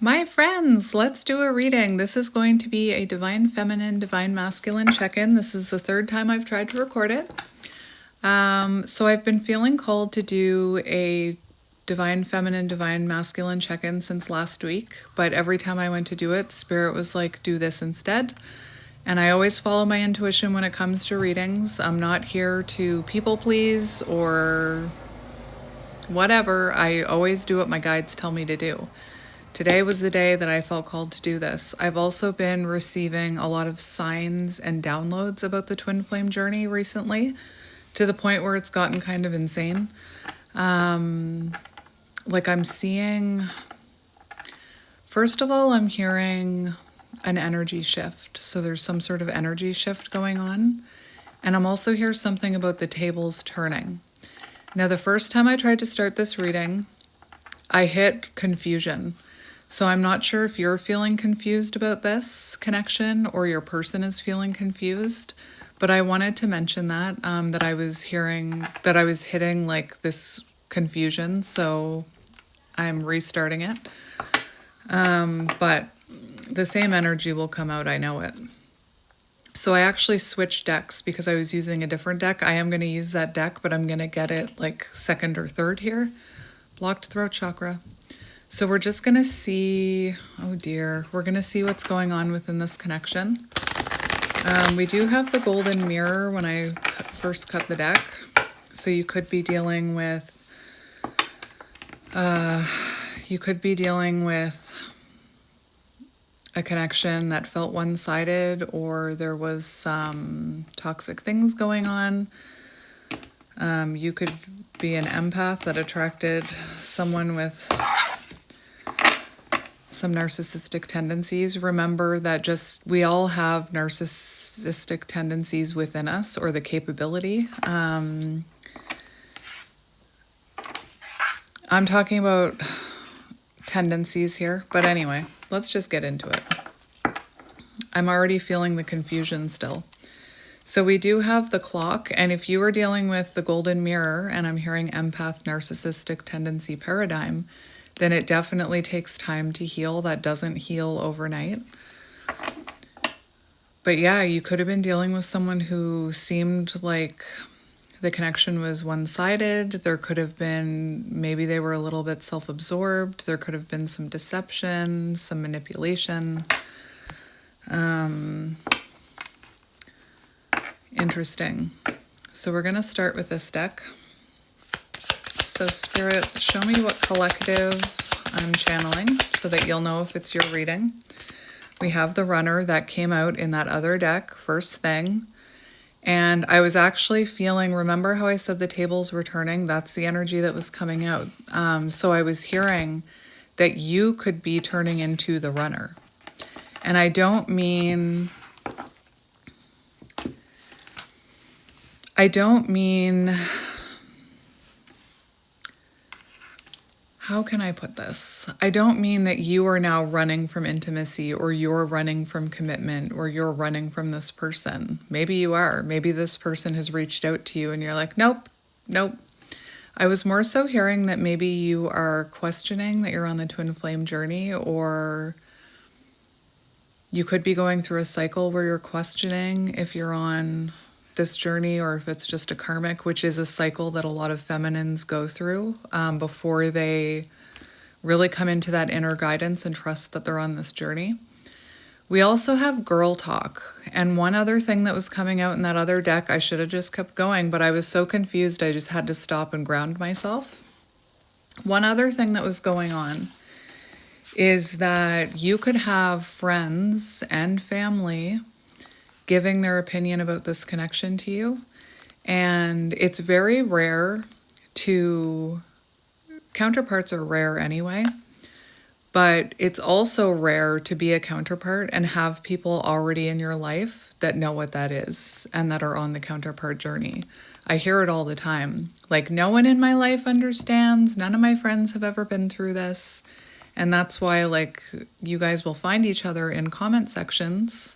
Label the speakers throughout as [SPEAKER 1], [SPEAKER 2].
[SPEAKER 1] My friends, let's do a reading. This is going to be a Divine Feminine, Divine Masculine check-in. This is the third time I've tried to record it. So I've been feeling called to do a Divine Feminine, Divine Masculine check-in since last week, but every time I went to do it, Spirit was like, do this instead. And I always follow my intuition when it comes to readings. I'm not here to people please or whatever. I always do what my guides tell me to do. Today was the day that I felt called to do this. I've also been receiving a lot of signs and downloads about the twin flame journey recently, to the point where it's gotten kind of insane. Like I'm seeing, first of all, I'm hearing an energy shift. So there's some sort of energy shift going on. And I'm also hearing something about the tables turning. Now, the first time I tried to start this reading, I hit confusion. So I'm not sure if you're feeling confused about this connection or your person is feeling confused, but I wanted to mention that, that I was hitting like this confusion. So I'm restarting it. But the same energy will come out. I know it. So I actually switched decks because I was using a different deck. I am going to use that deck, but I'm going to get it like second or third here. Blocked throat chakra. So we're just going to see, oh dear, we're going to see what's going on within this connection. We do have the golden mirror when I first cut the deck. So you could be dealing with, a connection that felt one-sided, or there was some toxic things going on. You could be an empath that attracted someone with some narcissistic tendencies. Remember that we all have narcissistic tendencies within us, or the capability. I'm talking about tendencies here, but anyway, let's just get into it. I'm already feeling the confusion still. So we do have the clock, and if you are dealing with the golden mirror, and I'm hearing empath narcissistic tendency paradigm, then it definitely takes time to heal. That doesn't heal overnight. But yeah, you could have been dealing with someone who seemed like the connection was one-sided. There could have been, maybe they were a little bit self-absorbed. There could have been some deception, some manipulation. Interesting. So we're going to start with this deck. So Spirit, show me what collective I'm channeling so that you'll know if it's your reading. We have the runner that came out in that other deck, first thing. And I was actually feeling, remember how I said the tables were turning? That's the energy that was coming out. So I was hearing that you could be turning into the runner. And I don't mean, how can I put this? I don't mean that you are now running from intimacy, or you're running from commitment, or you're running from this person. Maybe you are. Maybe this person has reached out to you and you're like, nope. I was more so hearing that maybe you are questioning that you're on the twin flame journey, or you could be going through a cycle where you're questioning if you're on this journey or if it's just a karmic, which is a cycle that a lot of feminines go through before they really come into that inner guidance and trust that they're on this journey. We also have girl talk. And one other thing that was coming out in that other deck, I should have just kept going, but I was so confused I just had to stop and ground myself. One other thing that was going on is that you could have friends and family giving their opinion about this connection to you. And it's very rare counterparts are rare anyway, but it's also rare to be a counterpart and have people already in your life that know what that is and that are on the counterpart journey. I hear it all the time. Like, no one in my life understands. None of my friends have ever been through this. And that's why, like, you guys will find each other in comment sections.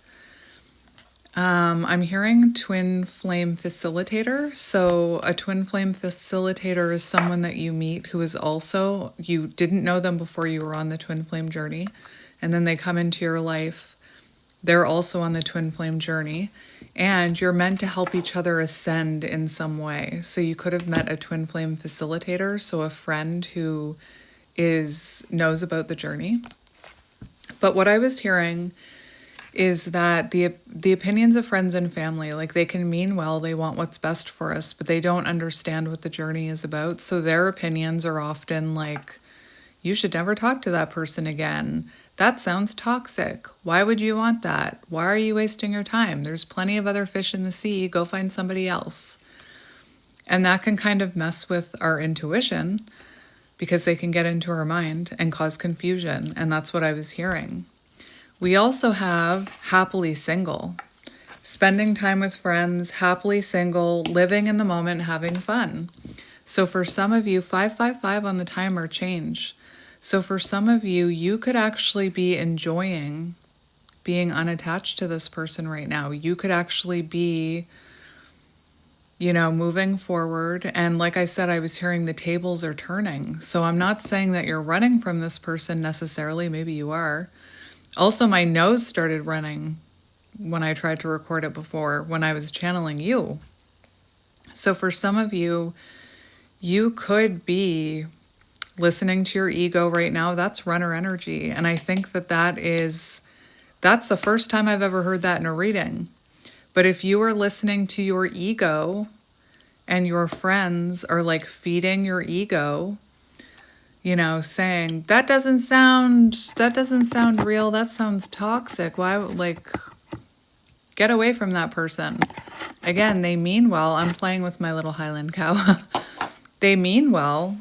[SPEAKER 1] I'm hearing twin flame facilitator. So a twin flame facilitator is someone that you meet who is also, you didn't know them before you were on the twin flame journey, and then they come into your life. They're also on the twin flame journey, and you're meant to help each other ascend in some way. So you could have met a twin flame facilitator, so a friend who knows about the journey. But what I was hearing is that the opinions of friends and family, like, they can mean well, they want what's best for us, but they don't understand what the journey is about. So their opinions are often like, you should never talk to that person again. That sounds toxic. Why would you want that? Why are you wasting your time? There's plenty of other fish in the sea. Go find somebody else. And that can kind of mess with our intuition because they can get into our mind and cause confusion. And that's what I was hearing. We also have happily single, spending time with friends, happily single, living in the moment, having fun. So for some of you, 555 on the timer change. So for some of you, you could actually be enjoying being unattached to this person right now. You could actually be, moving forward. And like I said, I was hearing the tables are turning. So I'm not saying that you're running from this person necessarily. Maybe you are. Also, my nose started running when I tried to record it before, when I was channeling you. So for some of you, you could be listening to your ego right now. That's runner energy. And I think that's the first time I've ever heard that in a reading. But if you are listening to your ego and your friends are like feeding your ego, saying, that doesn't sound real, that sounds toxic. Why, get away from that person. Again, they mean well. I'm playing with my little Highland cow. They mean well,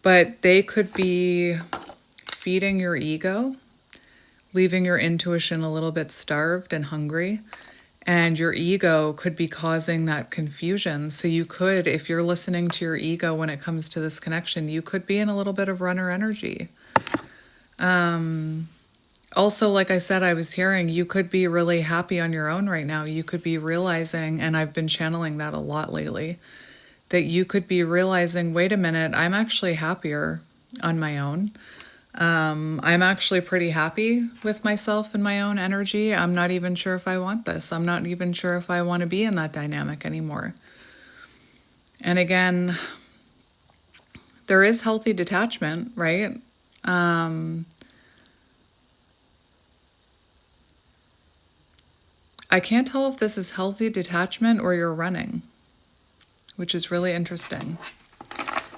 [SPEAKER 1] but they could be feeding your ego, leaving your intuition a little bit starved and hungry. And your ego could be causing that confusion. So you could, if you're listening to your ego when it comes to this connection, you could be in a little bit of runner energy. Also, like I said, I was hearing you could be really happy on your own right now. You could be realizing, and I've been channeling that a lot lately, that you could be realizing, wait a minute, I'm actually happier on my own. I'm actually pretty happy with myself and my own energy. I'm not even sure if I want this. I'm not even sure if I want to be in that dynamic anymore. And again, there is healthy detachment, right? I can't tell if this is healthy detachment or you're running, which is really interesting.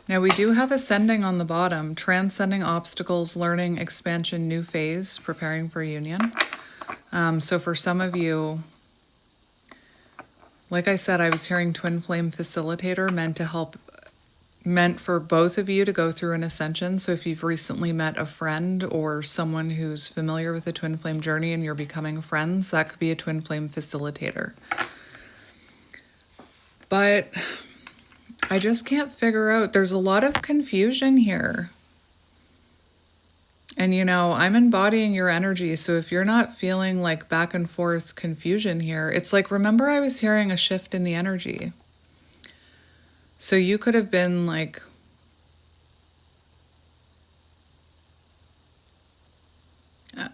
[SPEAKER 1] Now we do have ascending on the bottom, transcending obstacles, learning, expansion, new phase, preparing for union. So for some of you, like I said, I was hearing twin flame facilitator, meant for both of you to go through an ascension. So if you've recently met a friend or someone who's familiar with the twin flame journey and you're becoming friends, that could be a twin flame facilitator. But I just can't figure out, there's a lot of confusion here. And I'm embodying your energy. So if you're not feeling like back and forth confusion here, it's like, remember I was hearing a shift in the energy. So you could have been like,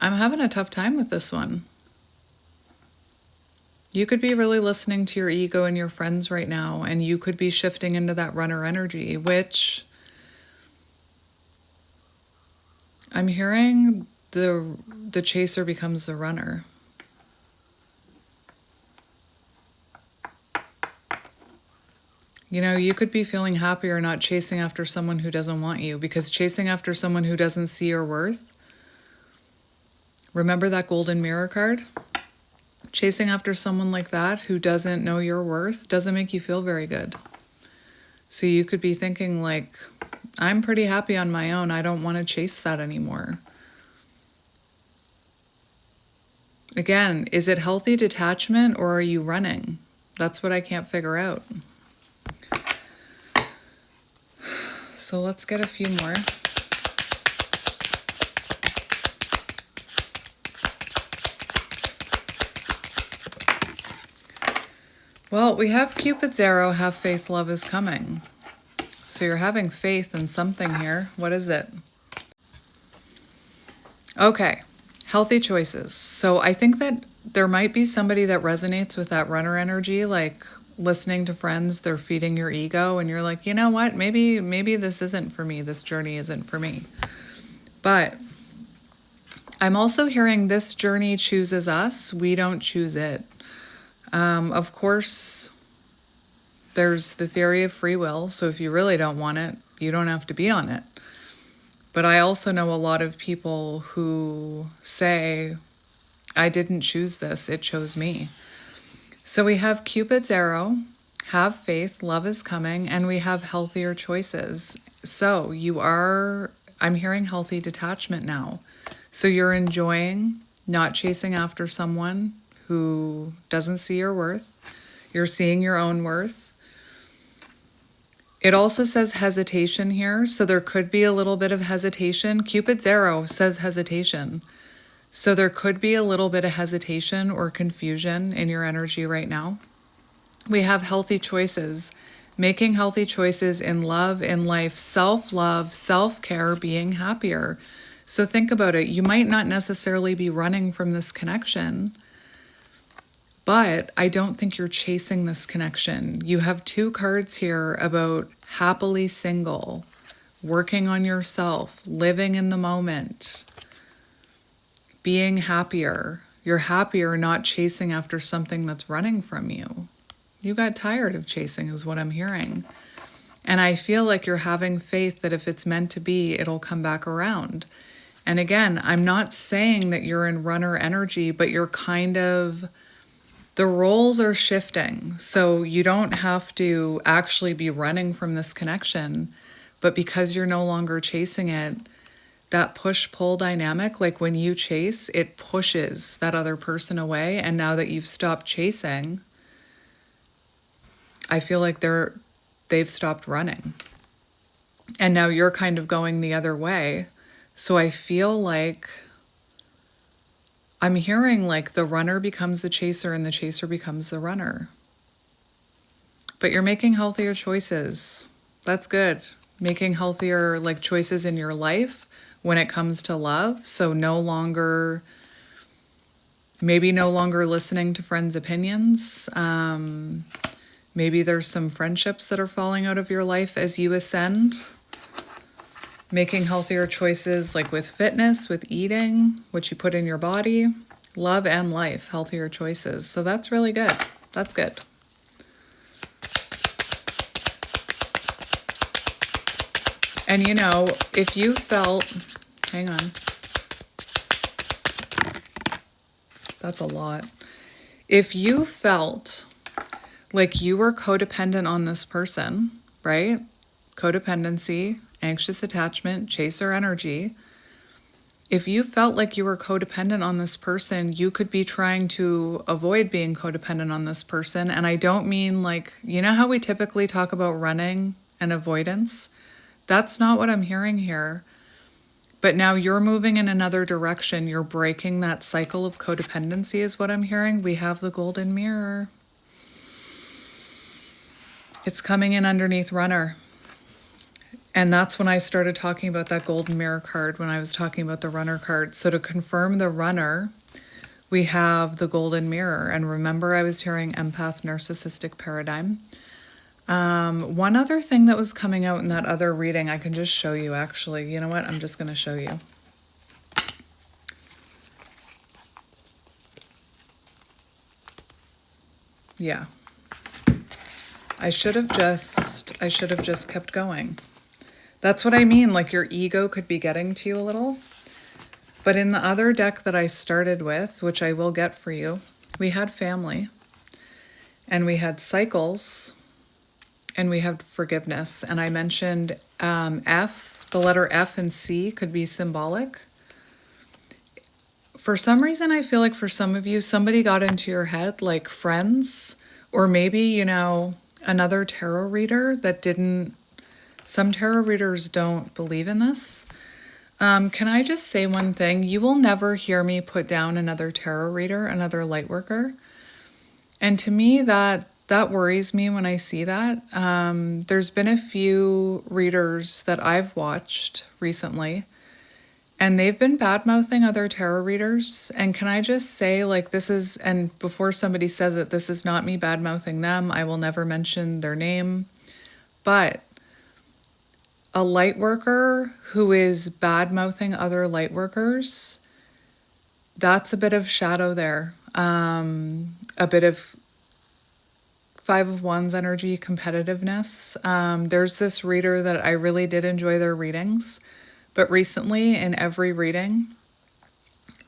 [SPEAKER 1] I'm having a tough time with this one. You could be really listening to your ego and your friends right now, and you could be shifting into that runner energy, which I'm hearing the chaser becomes the runner. You could be feeling happier not chasing after someone who doesn't want you, because chasing after someone who doesn't see your worth, remember that golden mirror card? Chasing after someone like that who doesn't know your worth doesn't make you feel very good. So you could be thinking like, I'm pretty happy on my own. I don't want to chase that anymore. Again, is it healthy detachment or are you running? That's what I can't figure out. So let's get a few more. Well, we have Cupid's arrow, have faith, love is coming. So you're having faith in something here. What is it? Okay, healthy choices. So I think that there might be somebody that resonates with that runner energy, like listening to friends, they're feeding your ego, and you're like, you know what, maybe this isn't for me, this journey isn't for me. But I'm also hearing this journey chooses us, we don't choose it. Of course, there's the theory of free will, so if you really don't want it, you don't have to be on it. But I also know a lot of people who say, I didn't choose this, it chose me. So we have Cupid's arrow, have faith, love is coming, and we have healthier choices. So I'm hearing healthy detachment now. So you're enjoying not chasing after someone who doesn't see your worth. You're seeing your own worth. It also says hesitation here, so there could be a little bit of hesitation. Cupid's arrow says hesitation. So there could be a little bit of hesitation or confusion in your energy right now. We have healthy choices, making healthy choices in love, in life, self-love, self-care, being happier. So think about it. You might not necessarily be running from this connection, but I don't think you're chasing this connection. You have two cards here about happily single, working on yourself, living in the moment, being happier. You're happier not chasing after something that's running from you. You got tired of chasing is what I'm hearing. And I feel like you're having faith that if it's meant to be, it'll come back around. And again, I'm not saying that you're in runner energy, but you're the roles are shifting. So you don't have to actually be running from this connection, but because you're no longer chasing it, that push-pull dynamic, like when you chase, it pushes that other person away. And now that you've stopped chasing, I feel like they've stopped running. And now you're kind of going the other way. So I feel like I'm hearing like the runner becomes the chaser and the chaser becomes the runner. But you're making healthier choices. That's good. Making healthier like choices in your life when it comes to love. So maybe no longer listening to friends' opinions. Maybe there's some friendships that are falling out of your life as you ascend. Making healthier choices like with fitness, with eating, what you put in your body, love and life, healthier choices. So that's really good. That's good. And you know, if you felt, hang on, that's a lot. If you felt like you were codependent on this person, right? Codependency, anxious attachment, chaser energy. If you felt like you were codependent on this person, you could be trying to avoid being codependent on this person. And I don't mean like, you know how we typically talk about running and avoidance? That's not what I'm hearing here. But now you're moving in another direction. You're breaking that cycle of codependency is what I'm hearing. We have the golden mirror. It's coming in underneath runner. And that's when I started talking about that golden mirror card, when I was talking about the runner card. So to confirm the runner, we have the golden mirror. And remember, I was hearing empath narcissistic paradigm. One other thing that was coming out in that other reading, I can just show you actually. You know what? I'm just going to show you. Yeah. I should have just kept going. That's what I mean. Like your ego could be getting to you a little. But in the other deck that I started with, which I will get for you, we had family and we had cycles and we had forgiveness. And I mentioned F, the letter F and C could be symbolic. For some reason, I feel like for some of you, somebody got into your head, like friends, or maybe, you know, another tarot reader that didn't. Some tarot readers don't believe in this. Can I just say one thing? You will never hear me put down another tarot reader, another light worker. And to me, that that worries me when I see that. There's been a few readers that I've watched recently, and they've been bad-mouthing other tarot readers. And can I just say, like, this is, and before somebody says it, this is not me bad-mouthing them. I will never mention their name. But a light worker who is bad-mouthing other light workers, that's a bit of shadow there. A bit of Five of Wands energy, competitiveness. There's this reader that I really did enjoy their readings, but recently in every reading,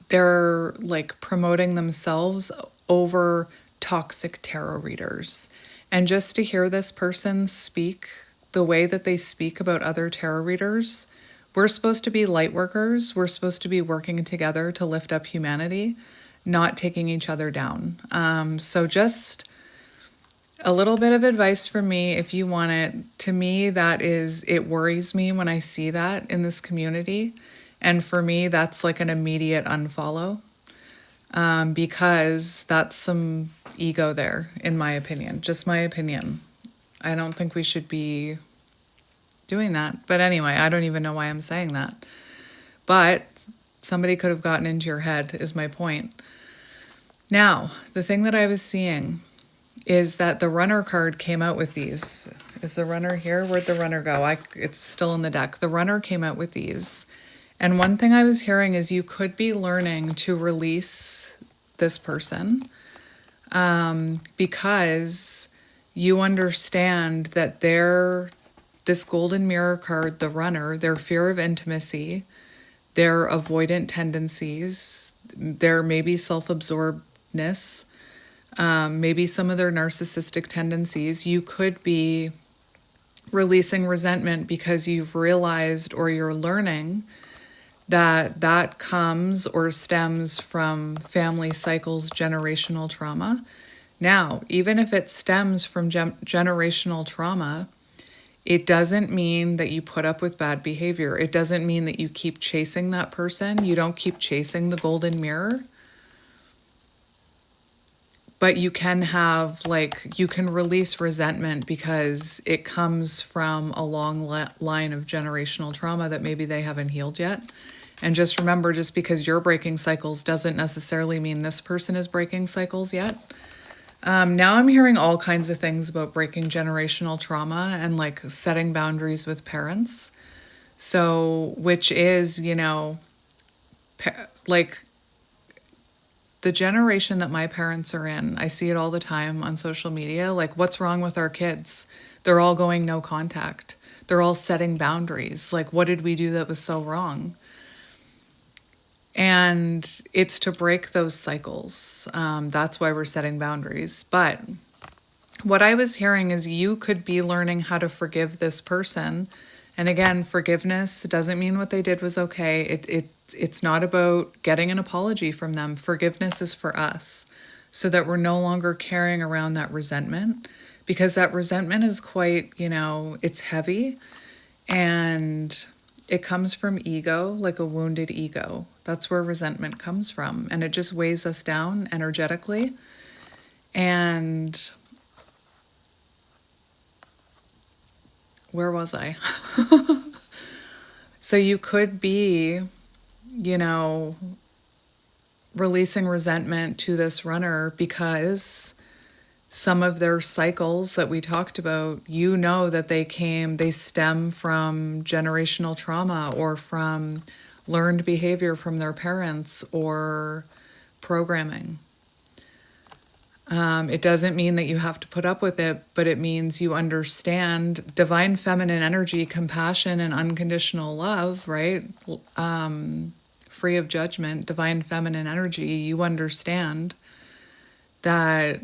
[SPEAKER 1] they're like promoting themselves over toxic tarot readers. And just to hear this person speak the way that they speak about other tarot readers, we're supposed to be light workers. We're supposed to be working together to lift up humanity, not taking each other down. So just a little bit of advice from me if you want it. To me, that is, it worries me when I see that in this community. And for me, that's like an immediate unfollow, because that's some ego there, in my opinion. Just my opinion. I don't think we should be doing that. But anyway, I don't even know why I'm saying that. But somebody could have gotten into your head, is my point. Now, the thing that I was seeing is that the runner card came out with these. Is the runner here? Where'd the runner go? It's still in the deck. The runner came out with these. And one thing I was hearing is you could be learning to release this person, because you understand that this golden mirror card, the runner, their fear of intimacy, their avoidant tendencies, their maybe self-absorbedness, maybe some of their narcissistic tendencies, you could be releasing resentment because you've realized or you're learning that comes or stems from family cycles, generational trauma. Now, even if it stems from generational trauma, it doesn't mean that you put up with bad behavior. It doesn't mean that you keep chasing that person. You don't keep chasing the golden mirror. But you can you can release resentment because it comes from a long line of generational trauma that maybe they haven't healed yet. And just remember, just because you're breaking cycles doesn't necessarily mean this person is breaking cycles yet. Now I'm hearing all kinds of things about breaking generational trauma and like setting boundaries with parents. So, which is, like the generation that my parents are in, I see it all the time on social media. Like, what's wrong with our kids? They're all going no contact. They're all setting boundaries. Like, what did we do that was so wrong? And it's to break those cycles. That's why we're setting boundaries. But what I was hearing is you could be learning how to forgive this person. And again, forgiveness doesn't mean what they did was okay. It's not about getting an apology from them. Forgiveness is for us so that we're no longer carrying around that resentment, because that resentment is quite, it's heavy and it comes from ego, like a wounded ego. That's where resentment comes from. And it just weighs us down energetically. And where was I? So you could be, releasing resentment to this runner because some of their cycles that we talked about, that they stem from generational trauma or from learned behavior from their parents or programming. It doesn't mean that you have to put up with it, but it means you understand divine feminine energy, compassion, and unconditional love, right? Free of judgment, divine feminine energy. You understand that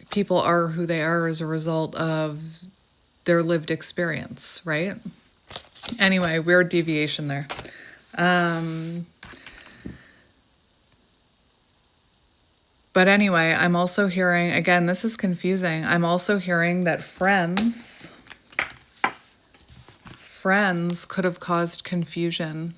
[SPEAKER 1] people are who they are as a result of their lived experience, right? Anyway, weird deviation there. But anyway, I'm also hearing, again, this is confusing. I'm also hearing that friends could have caused confusion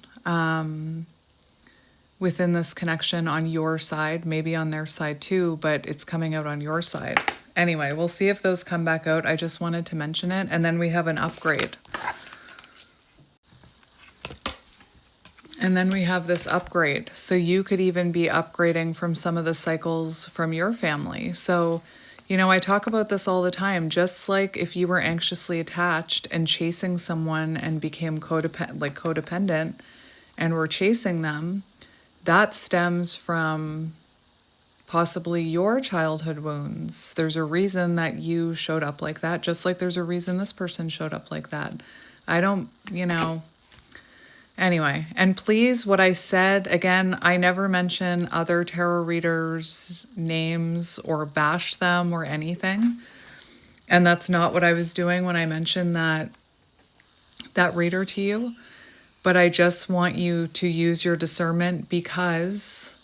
[SPEAKER 1] within this connection on your side, maybe on their side too, but it's coming out on your side. Anyway, we'll see if those come back out. I just wanted to mention it. And then we have an upgrade. And then we have this upgrade. So you could even be upgrading from some of the cycles from your family. So, you know, I talk about this all the time. Just like if you were anxiously attached and chasing someone and became codependent and were chasing them, that stems from possibly your childhood wounds. There's a reason that you showed up like that, just like there's a reason this person showed up like that. I don't, you know... Anyway, and please, what I said, again, I never mention other tarot readers' names or bash them or anything. And that's not what I was doing when I mentioned that reader to you. But I just want you to use your discernment, because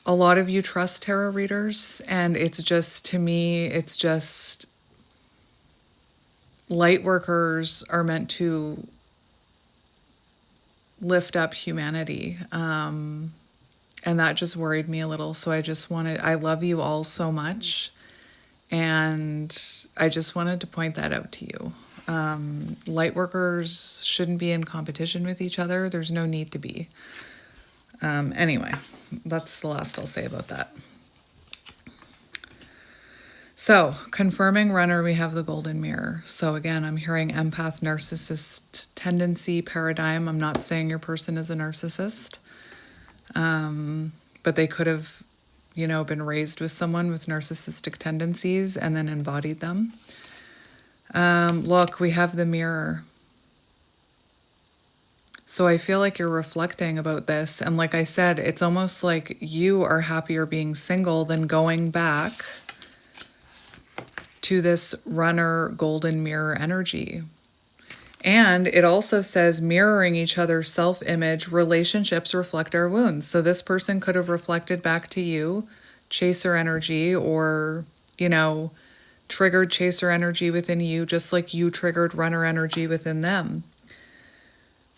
[SPEAKER 1] a lot of you trust tarot readers, and it's just, to me, it's just light workers are meant to lift up humanity. And that just worried me a little. So I love you all so much. And I just wanted to point that out to you. Light workers shouldn't be in competition with each other. There's no need to be. Anyway, that's the last I'll say about that. So, confirming runner, we have the golden mirror. So again, I'm hearing empath, narcissist tendency paradigm. I'm not saying your person is a narcissist, but they could have, you know, been raised with someone with narcissistic tendencies and then embodied them. Look, we have the mirror. So I feel like you're reflecting about this. And like I said, it's almost like you are happier being single than going back to this runner golden mirror energy. And it also says mirroring each other's self-image, relationships reflect our wounds. So this person could have reflected back to you chaser energy, or, you know, triggered chaser energy within you, just like you triggered runner energy within them.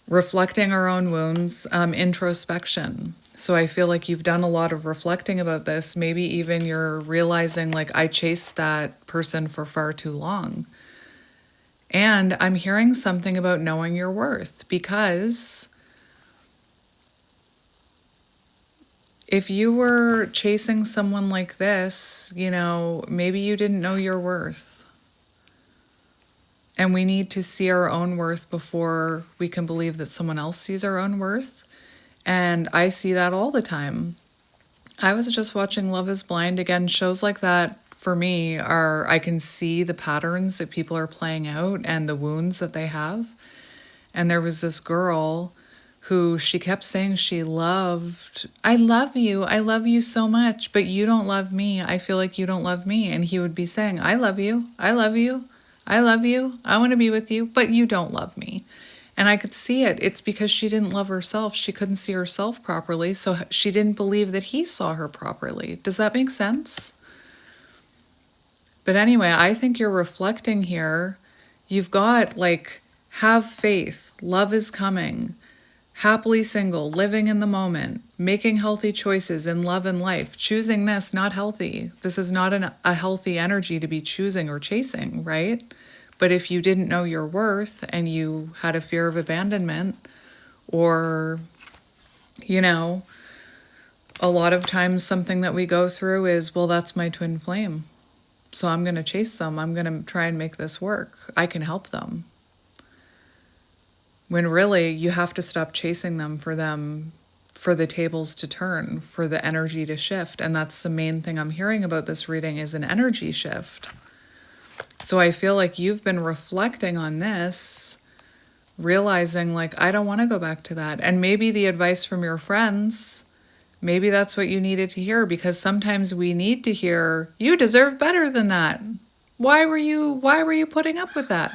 [SPEAKER 1] Reflecting our own wounds, introspection. So I feel like you've done a lot of reflecting about this. Maybe even you're realizing, like, I chased that person for far too long. And I'm hearing something about knowing your worth, because if you were chasing someone like this, you know, maybe you didn't know your worth. And we need to see our own worth before we can believe that someone else sees our own worth. And I see that all the time. I was just watching Love is Blind again. Shows like that for me are, I can see the patterns that people are playing out and the wounds that they have. And there was this girl who, she kept saying she loved, I love you so much, but you don't love me. I feel like you don't love me. And he would be saying, I love you, I love you, I love you, I want to be with you, but you don't love me. And I could see it. It's because she didn't love herself. She couldn't see herself properly, so she didn't believe that he saw her properly. Does that make sense? But anyway, I think you're reflecting here. You've got, like, have faith, love is coming, happily single, living in the moment, making healthy choices in love and life, choosing this, not healthy. This is not a healthy energy to be choosing or chasing, right? But if you didn't know your worth and you had a fear of abandonment, or, you know, a lot of times something that we go through is, well, that's my twin flame, so I'm going to chase them. I'm going to try and make this work. I can help them. When really you have to stop chasing them for the tables to turn, for the energy to shift. And that's the main thing I'm hearing about this reading, is an energy shift. So I feel like you've been reflecting on this, realizing, like, I don't want to go back to that. And maybe the advice from your friends, maybe that's what you needed to hear, because sometimes we need to hear, you deserve better than that. Why were you putting up with that?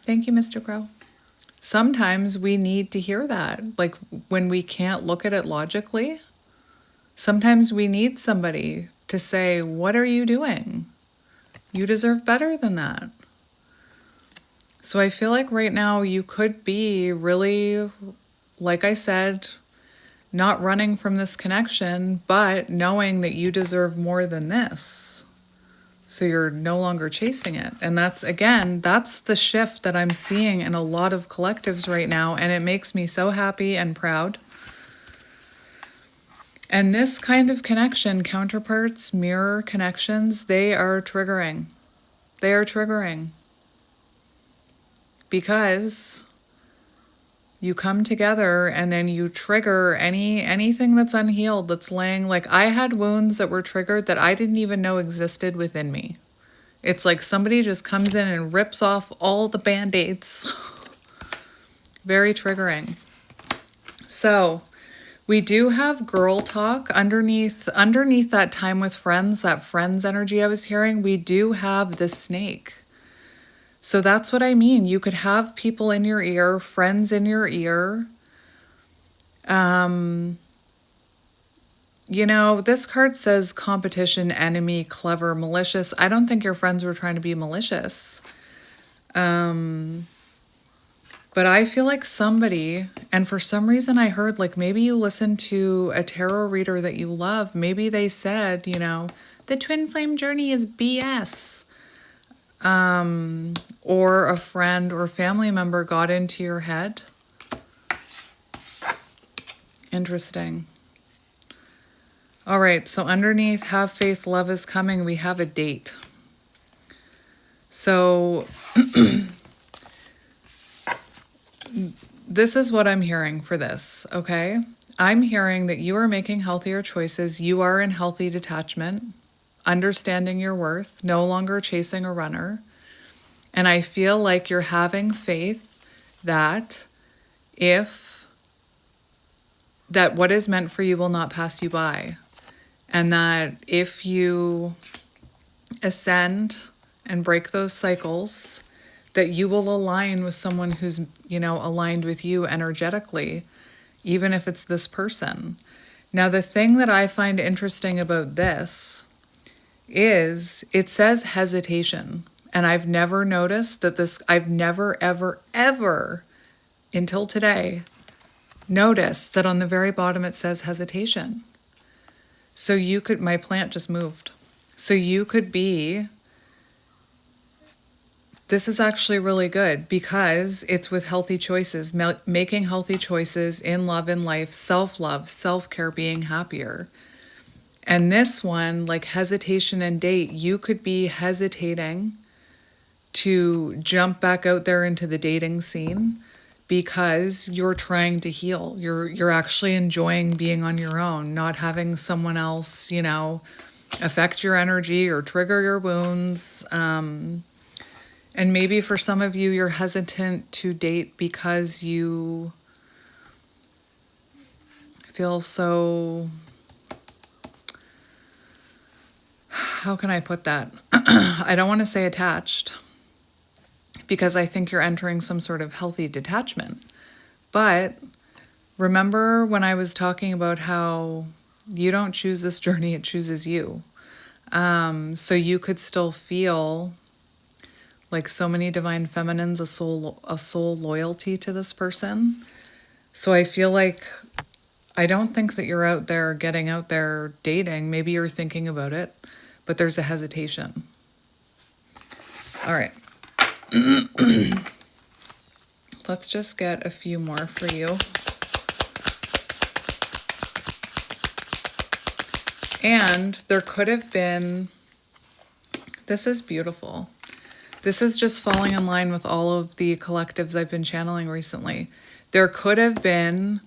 [SPEAKER 1] Thank you, Mr. Crow. Sometimes we need to hear that. Like, when we can't look at it logically, sometimes we need somebody to say, what are you doing? You deserve better than that. So I feel like right now you could be really, like I said, not running from this connection, but knowing that you deserve more than this. So you're no longer chasing it. And that's, again, that's the shift that I'm seeing in a lot of collectives right now. And it makes me so happy and proud. And this kind of connection, counterparts, mirror connections, they are triggering. They are triggering. Because you come together and then you trigger anything that's unhealed, that's laying, like I had wounds that were triggered that I didn't even know existed within me. It's like somebody just comes in and rips off all the band-aids. Very triggering. So we do have girl talk underneath that time with friends, that friends energy I was hearing. We do have the snake. So that's what I mean. You could have people in your ear, friends in your ear. You know, this card says competition, enemy, clever, malicious. I don't think your friends were trying to be malicious. But I feel like somebody, and for some reason I heard, like maybe you listened to a tarot reader that you love. Maybe they said, you know, the twin flame journey is BS. Or a friend or family member got into your head. Interesting. All right, so underneath have faith, love is coming, we have a date. So this is what I'm hearing for this, okay? I'm hearing that you are making healthier choices. You are in healthy detachment, understanding your worth, no longer chasing a runner. And I feel like you're having faith that that what is meant for you will not pass you by. And that if you ascend and break those cycles, that you will align with someone who's, you know, aligned with you energetically, even if it's this person. Now, the thing that I find interesting about this is it says hesitation. And I've never noticed that I've never, ever, ever, until today, noticed that on the very bottom it says hesitation. So you could, my plant just moved. So you could be, this is actually really good because it's with healthy choices, making healthy choices in love and life, self-love, self-care, being happier. And this one, like hesitation and date, you could be hesitating to jump back out there into the dating scene because you're trying to heal. You're actually enjoying being on your own, not having someone else, you know, affect your energy or trigger your wounds. And maybe for some of you, you're hesitant to date because you feel so, how can I put that? I don't want to say attached, because I think you're entering some sort of healthy detachment. But remember when I was talking about how you don't choose this journey, it chooses you. So you could still feel like so many divine feminines, a soul loyalty to this person. So I feel like, I don't think that you're out there getting out there dating. Maybe you're thinking about it, but there's a hesitation. All right. Let's just get a few more for you. And there could have been, this is beautiful. This is just falling in line with all of the collectives I've been channeling recently. There could have been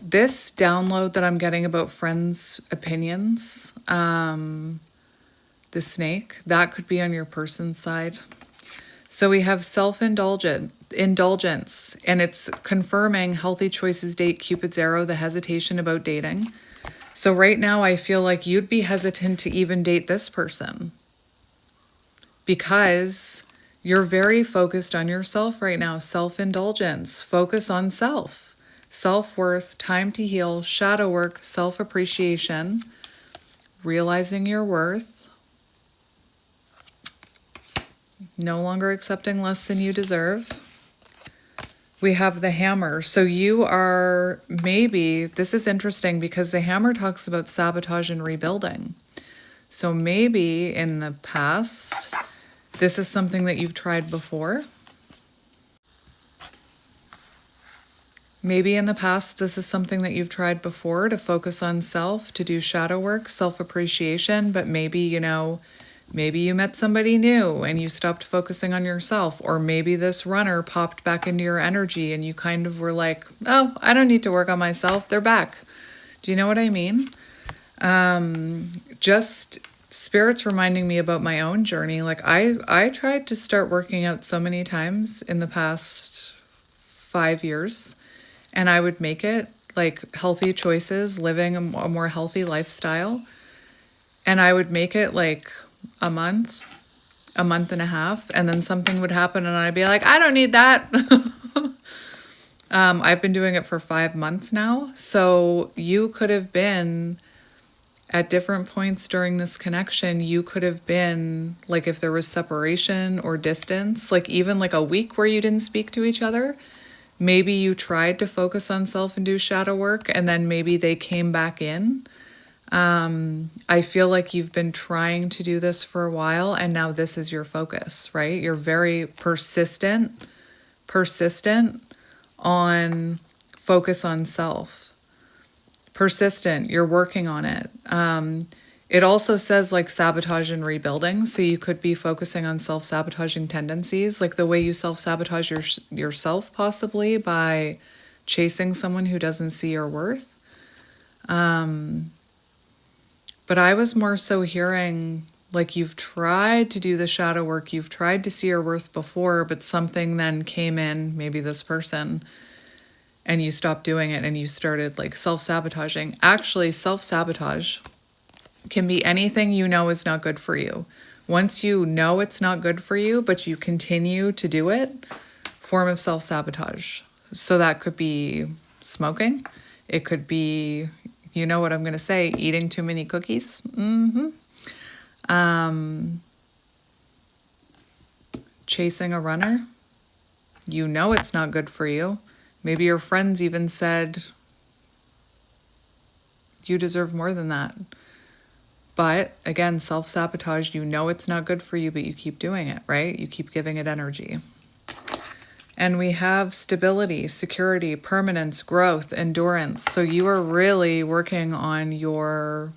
[SPEAKER 1] this download that I'm getting about friends' opinions, the snake, that could be on your person's side. So we have self-indulgence, and it's confirming healthy choices date, Cupid's arrow, the hesitation about dating. So right now I feel like you'd be hesitant to even date this person because you're very focused on yourself right now. Self-indulgence, focus on self, self-worth, time to heal, shadow work, self-appreciation, realizing your worth, no longer accepting less than you deserve. We have the hammer. So you are maybe, this is interesting because the hammer talks about sabotage and rebuilding. So maybe in the past, this is something that you've tried before. Maybe in the past, this is something that you've tried before, to focus on self, to do shadow work, self-appreciation, but maybe, maybe you met somebody new and you stopped focusing on yourself, or maybe this runner popped back into your energy and you kind of were like, oh, I don't need to work on myself. They're back. Do you know what I mean? Just Spirit's reminding me about my own journey. Like I tried to start working out so many times in the past 5 years, and I would make it like healthy choices, living a more healthy lifestyle. And I would make it like a month and a half, and then something would happen and I'd be like, I don't need that. I've been doing it for 5 months now. So you could have been at different points during this connection, you could have been like, if there was separation or distance, like even like a week where you didn't speak to each other, maybe you tried to focus on self and do shadow work, and then maybe they came back in. I feel like you've been trying to do this for a while, and now this is your focus, right? You're very persistent on focus on self. Persistent, you're working on it. It also says like sabotage and rebuilding. So you could be focusing on self-sabotaging tendencies, like the way you self-sabotage yourself, possibly by chasing someone who doesn't see your worth. But I was more so hearing like you've tried to do the shadow work, you've tried to see your worth before, but something then came in, maybe this person, and you stopped doing it and you started like self-sabotaging. Actually, self-sabotage can be anything you know is not good for you. Once you know it's not good for you, but you continue to do it, form of self-sabotage. So that could be smoking. It could be, you know what I'm going to say, eating too many cookies. Chasing a runner. You know it's not good for you. Maybe your friends even said, you deserve more than that. But again, self-sabotage, you know it's not good for you, but you keep doing it, right? You keep giving it energy. And we have stability, security, permanence, growth, endurance. So you are really working on your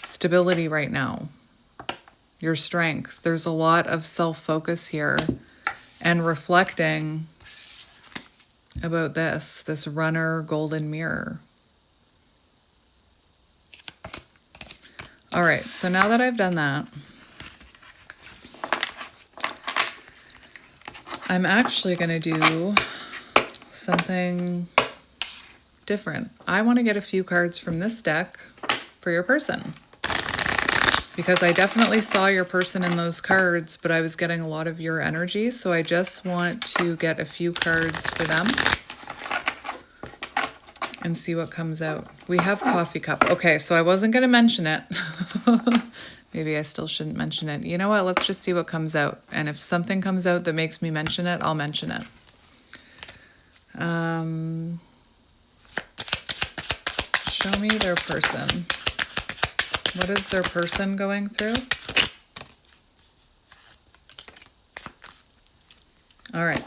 [SPEAKER 1] stability right now, your strength. There's a lot of self-focus here and reflecting about this runner golden mirror. All right, so now that I've done that, I'm actually going to do something different. I want to get a few cards from this deck for your person, because I definitely saw your person in those cards, but I was getting a lot of your energy, so I just want to get a few cards for them and see what comes out. We have coffee cup. Okay, so I wasn't going to mention it. Maybe I still shouldn't mention it. You know what? Let's just see what comes out. And if something comes out that makes me mention it, I'll mention it. Show me their person. What is their person going through? All right.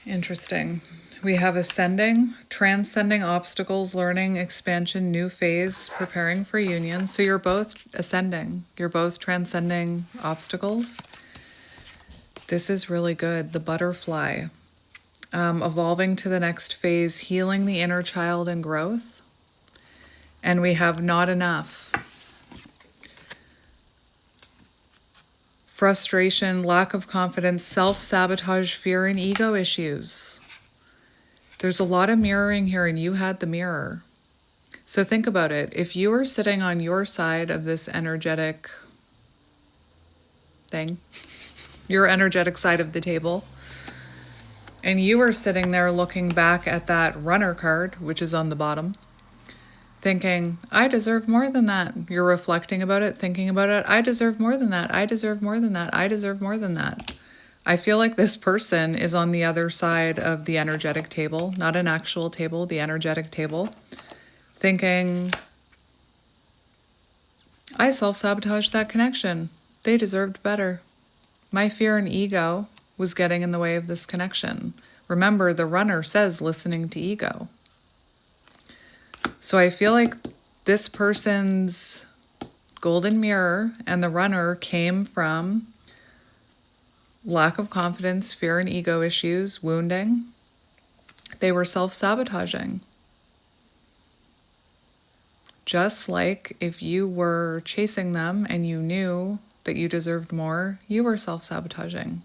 [SPEAKER 1] Interesting. We have ascending, transcending obstacles, learning, expansion, new phase, preparing for union. So you're both ascending. You're both transcending obstacles. This is really good. The butterfly. Evolving to the next phase, healing the inner child and growth. And we have not enough. Frustration, lack of confidence, self-sabotage, fear, and ego issues. There's a lot of mirroring here, and you had the mirror. So think about it. If you were sitting on your side of this energetic thing, your energetic side of the table, and you were sitting there looking back at that runner card, which is on the bottom, thinking, I deserve more than that. You're reflecting about it, thinking about it. I deserve more than that. I deserve more than that. I deserve more than that. I feel like this person is on the other side of the energetic table, not an actual table, the energetic table, thinking, I self-sabotaged that connection. They deserved better. My fear and ego was getting in the way of this connection. Remember, the runner says listening to ego. So I feel like this person's golden mirror and the runner came from lack of confidence, fear and ego issues, wounding. They were self-sabotaging. Just like if you were chasing them and you knew that you deserved more, you were self-sabotaging.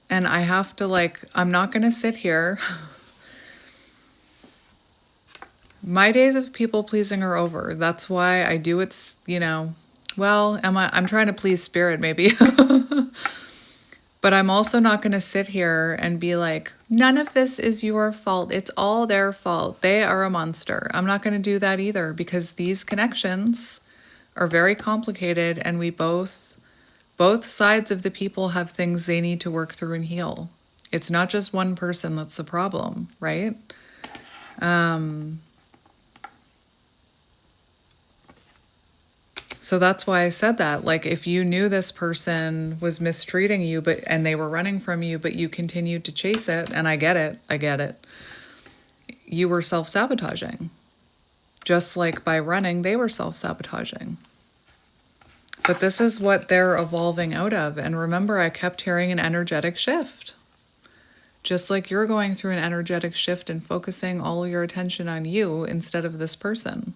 [SPEAKER 1] And I have to I'm not going to sit here. My days of people pleasing are over. That's why I do it, I'm trying to please spirit maybe. But I'm also not going to sit here and be like, none of this is your fault. It's all their fault. They are a monster. I'm not going to do that either, because these connections are very complicated, and we both sides of the people have things they need to work through and heal. It's not just one person that's the problem, right? So that's why I said that. Like, if you knew this person was mistreating you, and they were running from you, but you continued to chase it, and I get it. You were self-sabotaging. Just like by running, they were self-sabotaging. But this is what they're evolving out of. And remember, I kept hearing an energetic shift. Just like you're going through an energetic shift and focusing all your attention on you instead of this person.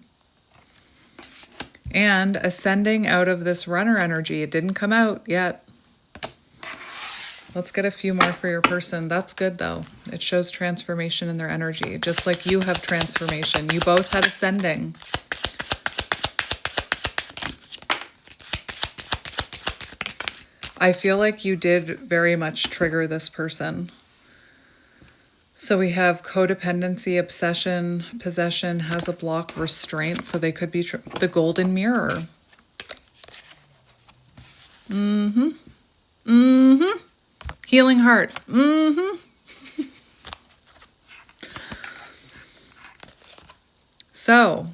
[SPEAKER 1] And ascending out of this runner energy. It didn't come out yet. Let's get a few more for your person. That's good though. It shows transformation in their energy. Just like you have transformation. You both had ascending. I feel like you did very much trigger this person. So we have codependency, obsession, possession, has a block, restraint. So they could be the golden mirror. Healing heart. So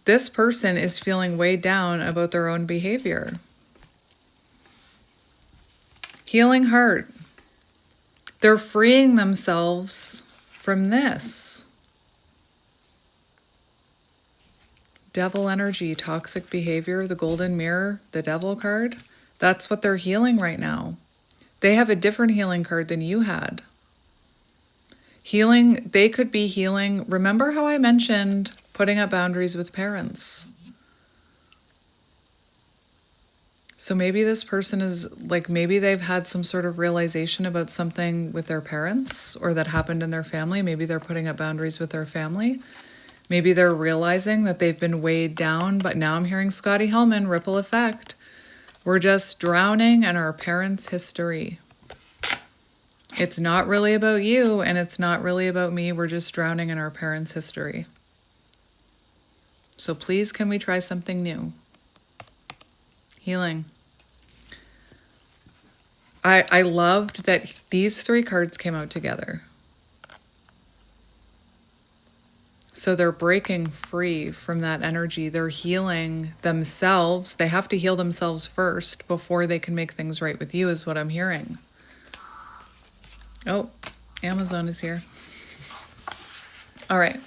[SPEAKER 1] this person is feeling weighed down about their own behavior. Healing heart. They're freeing themselves from this. Devil energy, toxic behavior, the golden mirror, the devil card. That's what they're healing right now. They have a different healing card than you had. Healing, they could be healing. Remember how I mentioned putting up boundaries with parents? So maybe this person is maybe they've had some sort of realization about something with their parents or that happened in their family. Maybe they're putting up boundaries with their family. Maybe they're realizing that they've been weighed down, but now I'm hearing Scotty Hellman, ripple effect. We're just drowning in our parents' history. It's not really about you, and it's not really about me. We're just drowning in our parents' history. So please, can we try something new? Healing. I loved that these three cards came out together. So they're breaking free from that energy. They're healing themselves. They have to heal themselves first before they can make things right with you, is what I'm hearing. Oh, Amazon is here. All right.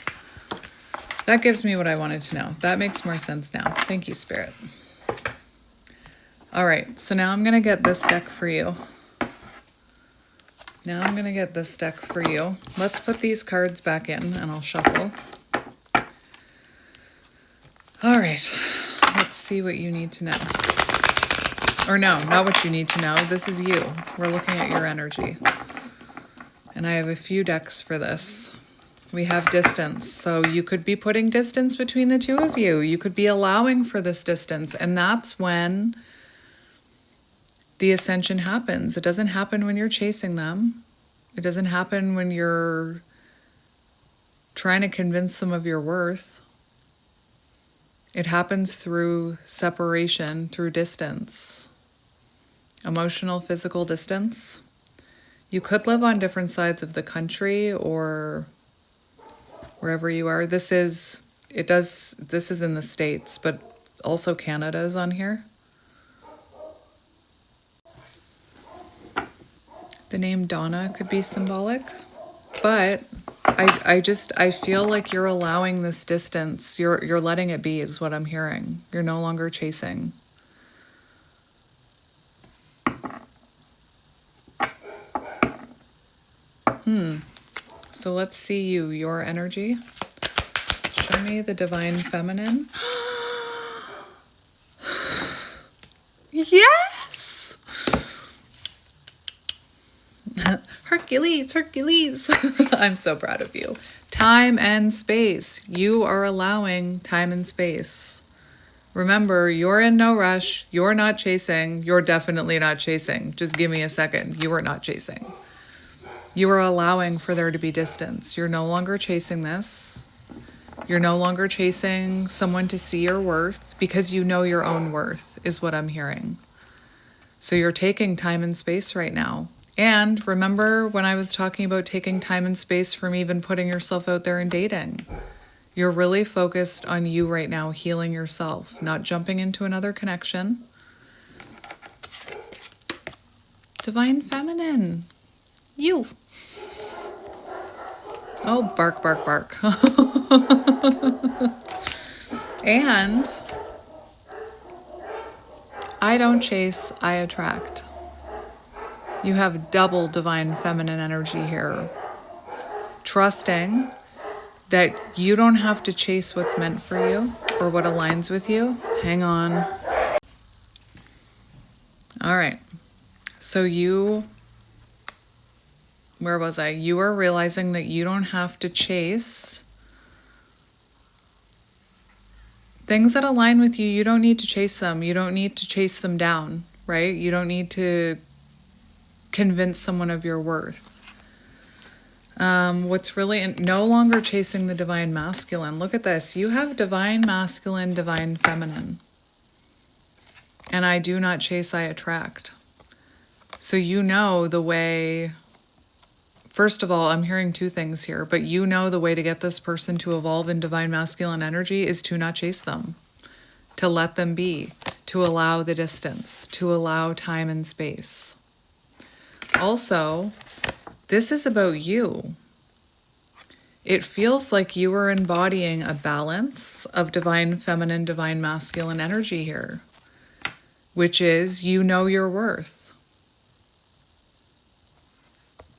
[SPEAKER 1] That gives me what I wanted to know. That makes more sense now. Thank you, Spirit. All right, so now I'm going to get this deck for you. Let's put these cards back in and I'll shuffle. All right, let's see what you need to know. Or no, not what you need to know. This is you. We're looking at your energy. And I have a few decks for this. We have distance. So you could be putting distance between the two of you. You could be allowing for this distance. And that's when the ascension happens. It doesn't happen when you're chasing them. It doesn't happen when you're trying to convince them of your worth. It happens through separation, through distance. emotional, physical distance. You could live on different sides of the country or wherever you are. This is in the States, but also Canada is on here. The name Donna could be symbolic, but I feel like you're allowing this distance. You're letting it be is what I'm hearing. You're no longer chasing. So let's see your energy. Show me the divine feminine. Yes! Hercules, Hercules. I'm so proud of you. Time and space. You are allowing time and space. Remember, you're in no rush. You're not chasing. You're definitely not chasing. Just give me a second. You are not chasing. You are allowing for there to be distance. You're no longer chasing this. You're no longer chasing someone to see your worth because you know your own worth, is what I'm hearing. So you're taking time and space right now. And remember when I was talking about taking time and space from even putting yourself out there and dating? You're really focused on you right now, healing yourself, not jumping into another connection. Divine feminine. You. Oh, bark, bark, bark. And I don't chase, I attract. You have double divine feminine energy here. Trusting that you don't have to chase what's meant for you or what aligns with you. Hang on. All right. So where was I? You are realizing that you don't have to chase things that align with you. You don't need to chase them. You don't need to chase them down, right? You don't need to convince someone of your worth. What's really no longer chasing the divine masculine. Look at this. You have divine masculine, divine feminine. And I do not chase, I attract. So you know the way. First of all, I'm hearing two things here, but you know the way to get this person to evolve in divine masculine energy is to not chase them, to let them be, to allow the distance, to allow time and space. Also, this is about you. It feels like you are embodying a balance of divine feminine, divine masculine energy here, which is you know your worth.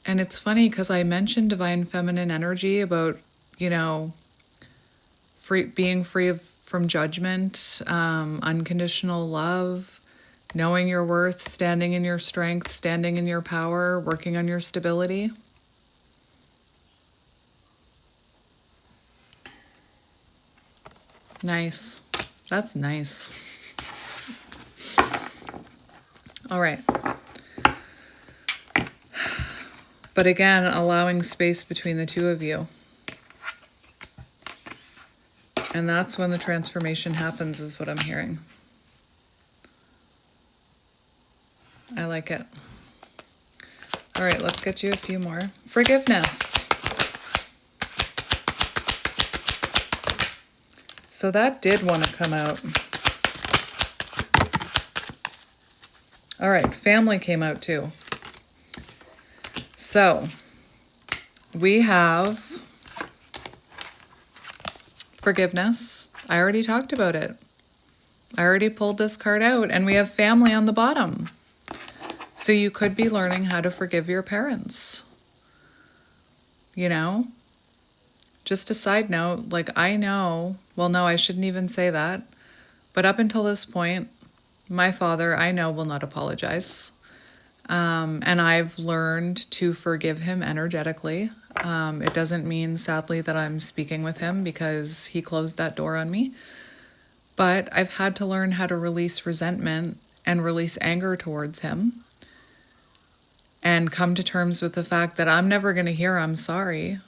[SPEAKER 1] And it's funny because I mentioned divine feminine energy about, being free from judgment, unconditional love, knowing your worth, standing in your strength, standing in your power, working on your stability. Nice. That's nice. All right. But again, allowing space between the two of you. And that's when the transformation happens, is what I'm hearing. I like it. All right, let's get you a few more. Forgiveness. So that did want to come out. All right, family came out too. So we have forgiveness. I already talked about it. I already pulled this card out, and we have family on the bottom. So you could be learning how to forgive your parents. Just a side note, I know, no, I shouldn't even say that. But up until this point, my father, I know, will not apologize. And I've learned to forgive him energetically. It doesn't mean, sadly, that I'm speaking with him because he closed that door on me. But I've had to learn how to release resentment and release anger towards him and come to terms with the fact that I'm never going to hear I'm sorry,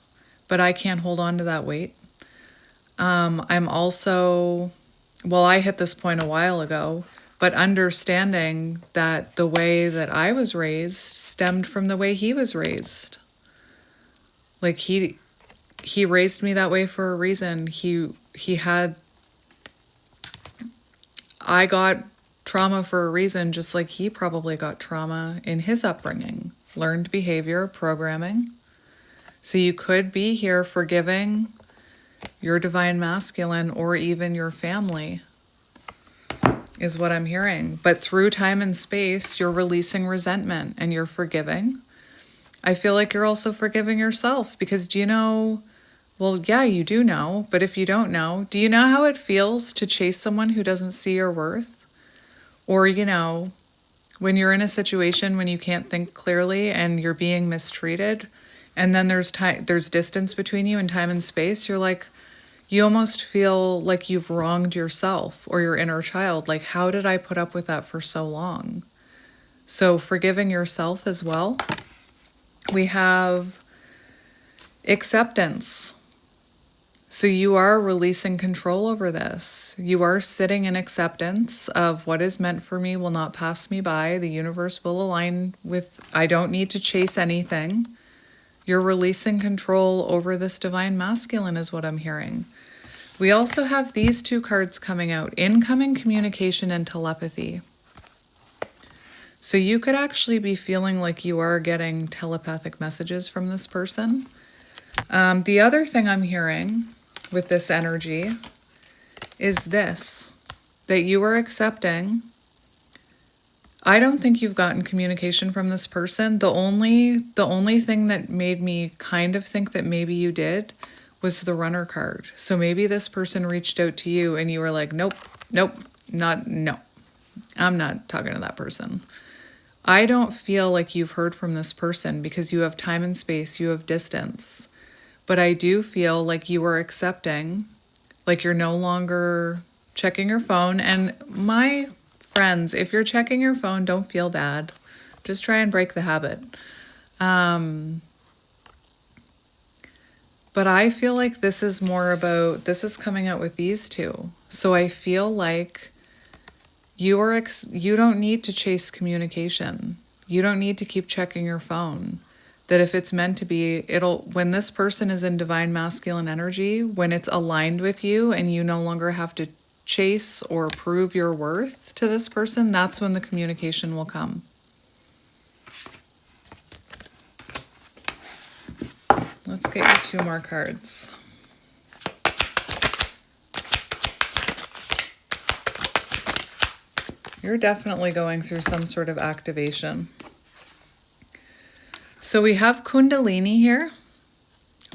[SPEAKER 1] but I can't hold on to that weight. I'm also, I hit this point a while ago, but understanding that the way that I was raised stemmed from the way he was raised. Like he raised me that way for a reason. I got trauma for a reason, just like he probably got trauma in his upbringing, learned behavior, programming. So you could be here forgiving your divine masculine or even your family, is what I'm hearing. But through time and space, you're releasing resentment and you're forgiving. I feel like you're also forgiving yourself, because do you know, well, yeah, you do know, but if you don't know, do you know how it feels to chase someone who doesn't see your worth? Or, when you're in a situation when you can't think clearly and you're being mistreated, and then there's distance between you in time and space, you're like, you almost feel like you've wronged yourself or your inner child. Like, how did I put up with that for so long? So forgiving yourself as well. We have acceptance. So you are releasing control over this. You are sitting in acceptance of what is meant for me will not pass me by. The universe will align with, I don't need to chase anything. You're releasing control over this divine masculine is what I'm hearing. We also have these two cards coming out, incoming communication and telepathy. So you could actually be feeling like you are getting telepathic messages from this person. The other thing I'm hearing with this energy is this, that you are accepting. I don't think you've gotten communication from this person. The only thing that made me kind of think that maybe you did was the runner card. So maybe this person reached out to you and you were like, no, I'm not talking to that person. I don't feel like you've heard from this person because you have time and space, you have distance. But I do feel like you are accepting, like you're no longer checking your phone. And my friends, if you're checking your phone, don't feel bad. Just try and break the habit. But I feel like this is more about, this is coming out with these two. So I feel like you don't need to chase communication. You don't need to keep checking your phone. That if it's meant to be, when this person is in divine masculine energy, when it's aligned with you and you no longer have to chase or prove your worth to this person, that's when the communication will come. Let's get you 2 more cards. You're definitely going through some sort of activation. So we have Kundalini here.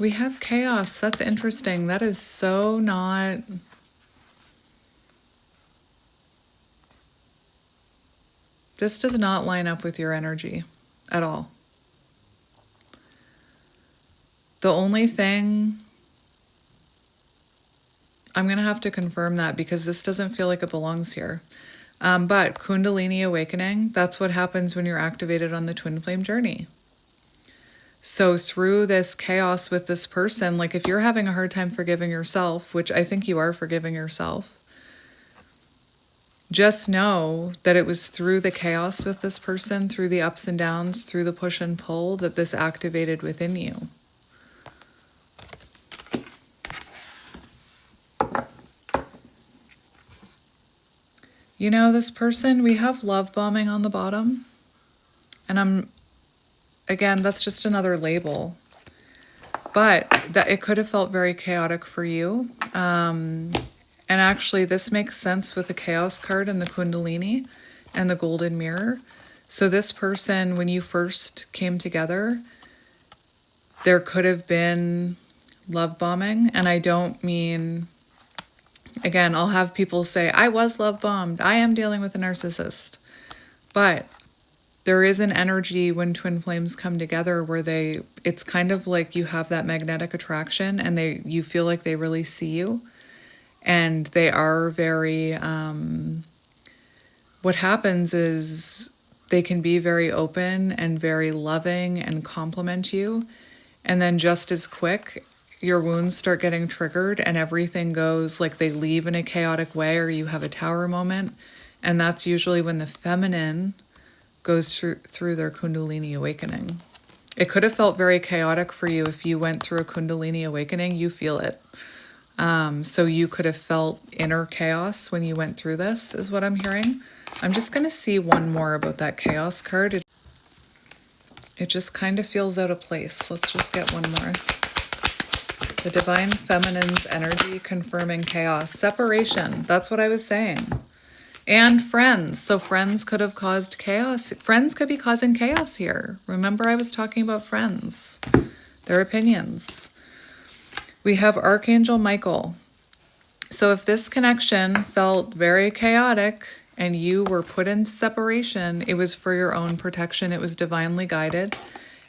[SPEAKER 1] We have chaos. That's interesting. That is so not... This does not line up with your energy at all. The only thing... I'm going to have to confirm that because this doesn't feel like it belongs here. But Kundalini awakening, that's what happens when you're activated on the twin flame journey. So through this chaos with this person, like if you're having a hard time forgiving yourself, which I think you are forgiving yourself, just know that it was through the chaos with this person, through the ups and downs, through the push and pull, that this activated within you. This person, we have love bombing on the bottom. And again, that's just another label. But that it could have felt very chaotic for you. And actually, this makes sense with the chaos card and the Kundalini and the golden mirror. So this person, when you first came together, there could have been love bombing. And I don't mean... Again, I'll have people say, I was love bombed. I am dealing with a narcissist. But there is an energy when twin flames come together where it's kind of like you have that magnetic attraction and you feel like they really see you. And they are very, what happens is they can be very open and very loving and compliment you. And then just as quick, your wounds start getting triggered and everything goes like they leave in a chaotic way, or you have a tower moment And that's usually when the feminine goes through their Kundalini awakening. It could have felt very chaotic for you if you went through a Kundalini awakening. You feel it. So you could have felt inner chaos when you went through this, is what I'm hearing. I'm just going to see one more about that chaos card. It just kind of feels out of place. Let's just get one more. The divine feminine's energy confirming chaos. Separation. That's what I was saying. And friends. So friends could have caused chaos. Friends could be causing chaos here. Remember, I was talking about friends, their opinions. We have Archangel Michael. So if this connection felt very chaotic and you were put into separation, it was for your own protection. It was divinely guided.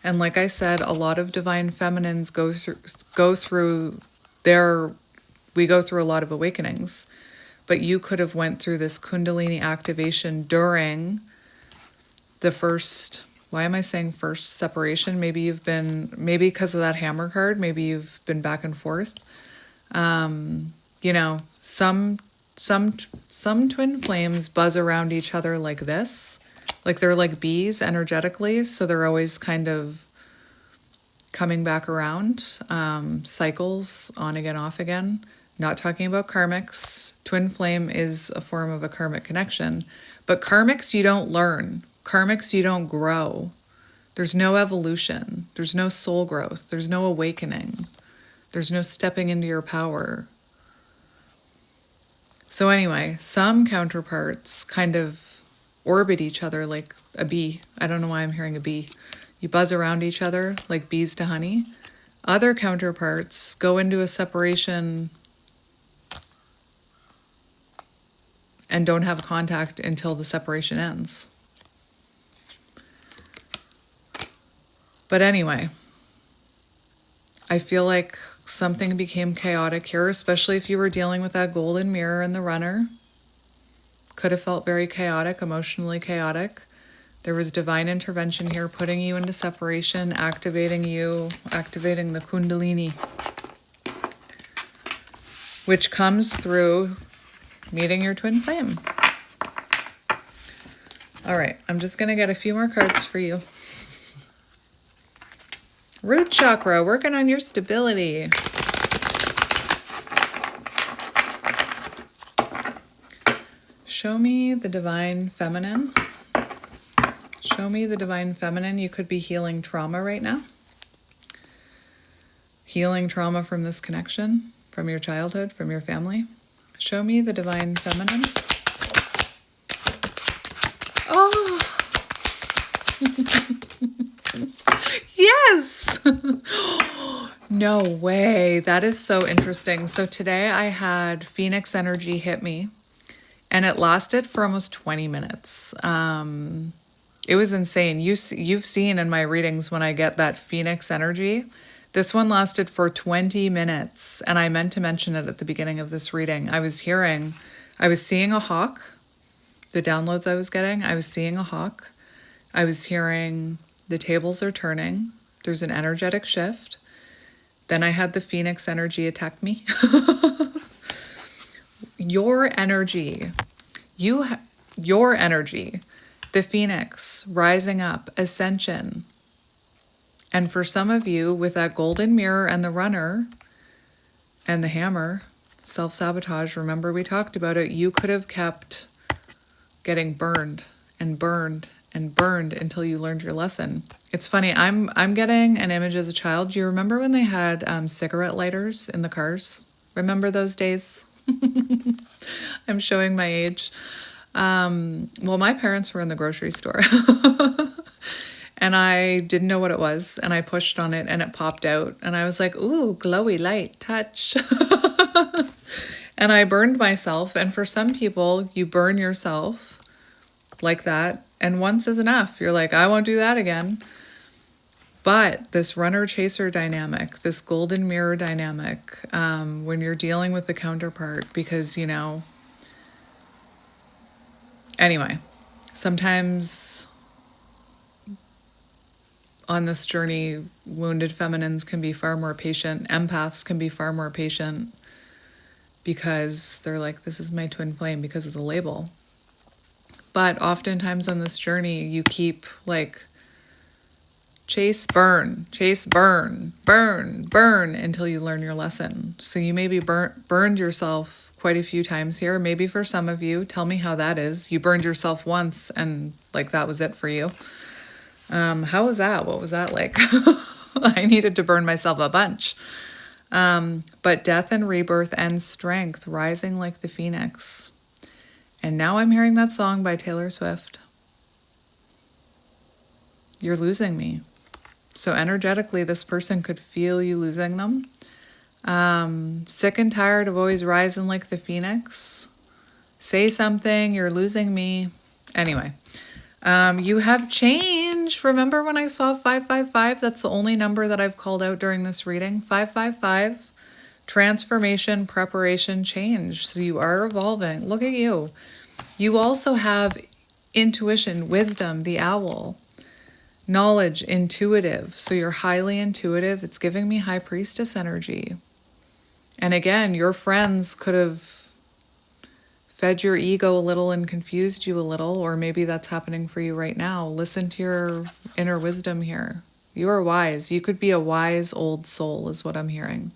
[SPEAKER 1] And like I said, a lot of divine feminines we go through a lot of awakenings. But you could have went through this Kundalini activation during the first, why am I saying first separation? Maybe because of that hammer card, maybe you've been back and forth. You know, some twin flames buzz around each other like this. Like they're like bees energetically, so they're always kind of coming back around. Cycles, on again, off again. Not talking about karmics. Twin flame is a form of a karmic connection. But karmics, you don't learn. Karmics, you don't grow. There's no evolution. There's no soul growth. There's no awakening. There's no stepping into your power. So anyway, some counterparts kind of orbit each other like a bee. I don't know why I'm hearing a bee. You buzz around each other like bees to honey. Other counterparts go into a separation and don't have contact until the separation ends. But anyway, I feel like something became chaotic here, especially if you were dealing with that golden mirror and the runner. Could have felt very chaotic, emotionally chaotic. There was divine intervention here, putting you into separation, activating the Kundalini, which comes through meeting your twin flame. All right, I'm just going to get a few more cards for you. Root chakra, working on your stability. Show me the divine feminine. Show me the divine feminine. You could be healing trauma right now. Healing trauma from this connection, from your childhood, from your family. Show me the divine feminine. Oh! Yes! No way. That is so interesting. So today I had Phoenix energy hit me, and it lasted for almost 20 minutes. It was insane. You've seen in my readings when I get that Phoenix energy. This one lasted for 20 minutes, and I meant to mention it at the beginning of this reading. I was seeing a hawk. The downloads I was getting, I was seeing a hawk. I was hearing the tables are turning. There's an energetic shift. Then I had the Phoenix energy attack me. Your energy, your energy, the Phoenix, rising up, ascension. And for some of you, with that golden mirror and the runner and the hammer, self-sabotage, remember we talked about it, you could have kept getting burned and burned and burned until you learned your lesson. It's funny, I'm getting an image as a child. Do you remember when they had cigarette lighters in the cars? Remember those days? I'm showing my age. Well, my parents were in the grocery store. And I didn't know what it was, and I pushed on it and it popped out, and I was like, ooh, glowy light, touch. And I burned myself. And for some people, you burn yourself like that, and once is enough. You're like, I won't do that again. But this runner-chaser dynamic, this golden mirror dynamic, when you're dealing with the counterpart, because, anyway, sometimes on this journey, wounded feminines can be far more patient. Empaths can be far more patient because they're like, this is my twin flame because of the label. But oftentimes on this journey, you keep like chase, burn, burn, burn until you learn your lesson. So you maybe burned yourself quite a few times here. Maybe for some of you, tell me how that is. You burned yourself once and like that was it for you. How was that? What was that like? I needed to burn myself a bunch. But death and rebirth and strength, rising like the phoenix. And now I'm hearing that song by Taylor Swift. You're losing me. So energetically, this person could feel you losing them. Sick and tired of always rising like the phoenix. Say something, you're losing me. Anyway, you have change. Remember when I saw 555? That's the only number that I've called out during this reading. 555, transformation, preparation, change. So you are evolving. Look at you. You also have intuition, wisdom, the owl. Knowledge, intuitive. So you're highly intuitive. It's giving me high priestess energy. And again, your friends could have fed your ego a little and confused you a little, or maybe that's happening for you right now. Listen to your inner wisdom here. You are wise. You could be a wise old soul is what I'm hearing.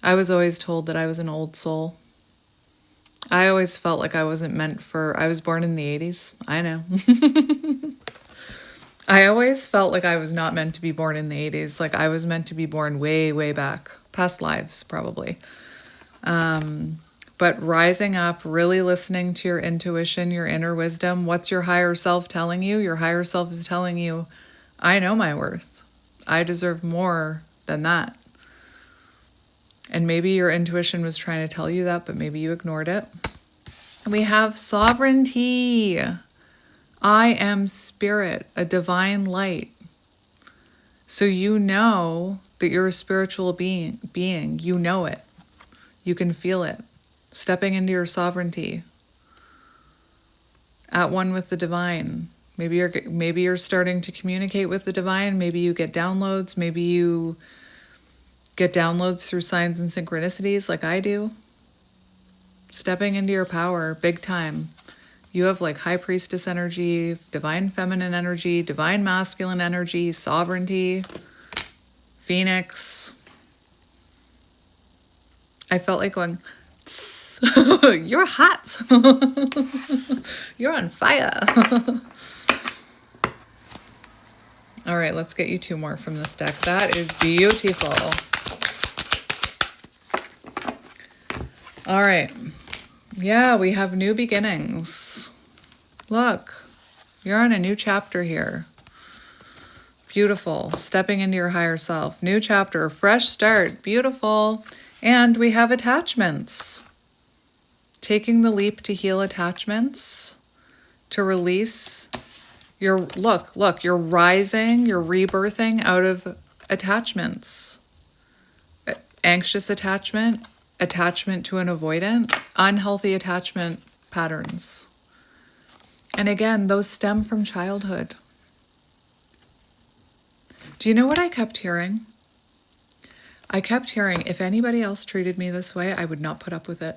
[SPEAKER 1] I was always told that I was an old soul. I always felt like I wasn't meant for, I was born in the 80s. I know. I always felt like I was not meant to be born in the 80s. Like I was meant to be born way, way back. Past lives, probably. But rising up, really listening to your intuition, your inner wisdom. What's your higher self telling you? Your higher self is telling you, I know my worth. I deserve more than that. And maybe your intuition was trying to tell you that, but maybe you ignored it. We have sovereignty. I am spirit, a divine light. So you know that you're a spiritual being. You know it. You can feel it. Stepping into your sovereignty. At one with the divine. Maybe you're starting to communicate with the divine. Maybe you get downloads. Maybe you get downloads through signs and synchronicities like I do. Stepping into your power, big time. You have like high priestess energy, divine feminine energy, divine masculine energy, sovereignty, phoenix. I felt like going, you're hot. You're on fire. All right, let's get you two more from this deck. That is beautiful. All right. Yeah, we have new beginnings. Look, you're on a new chapter here. Beautiful. Stepping into your higher self. New chapter, fresh start. Beautiful. And we have attachments. Taking the leap to heal attachments. To release your, look, you're rising, you're rebirthing out of attachments. Anxious attachment. Attachment to an avoidant, unhealthy attachment patterns. And again, those stem from childhood. Do you know what I kept hearing? I kept hearing, if anybody else treated me this way, I would not put up with it.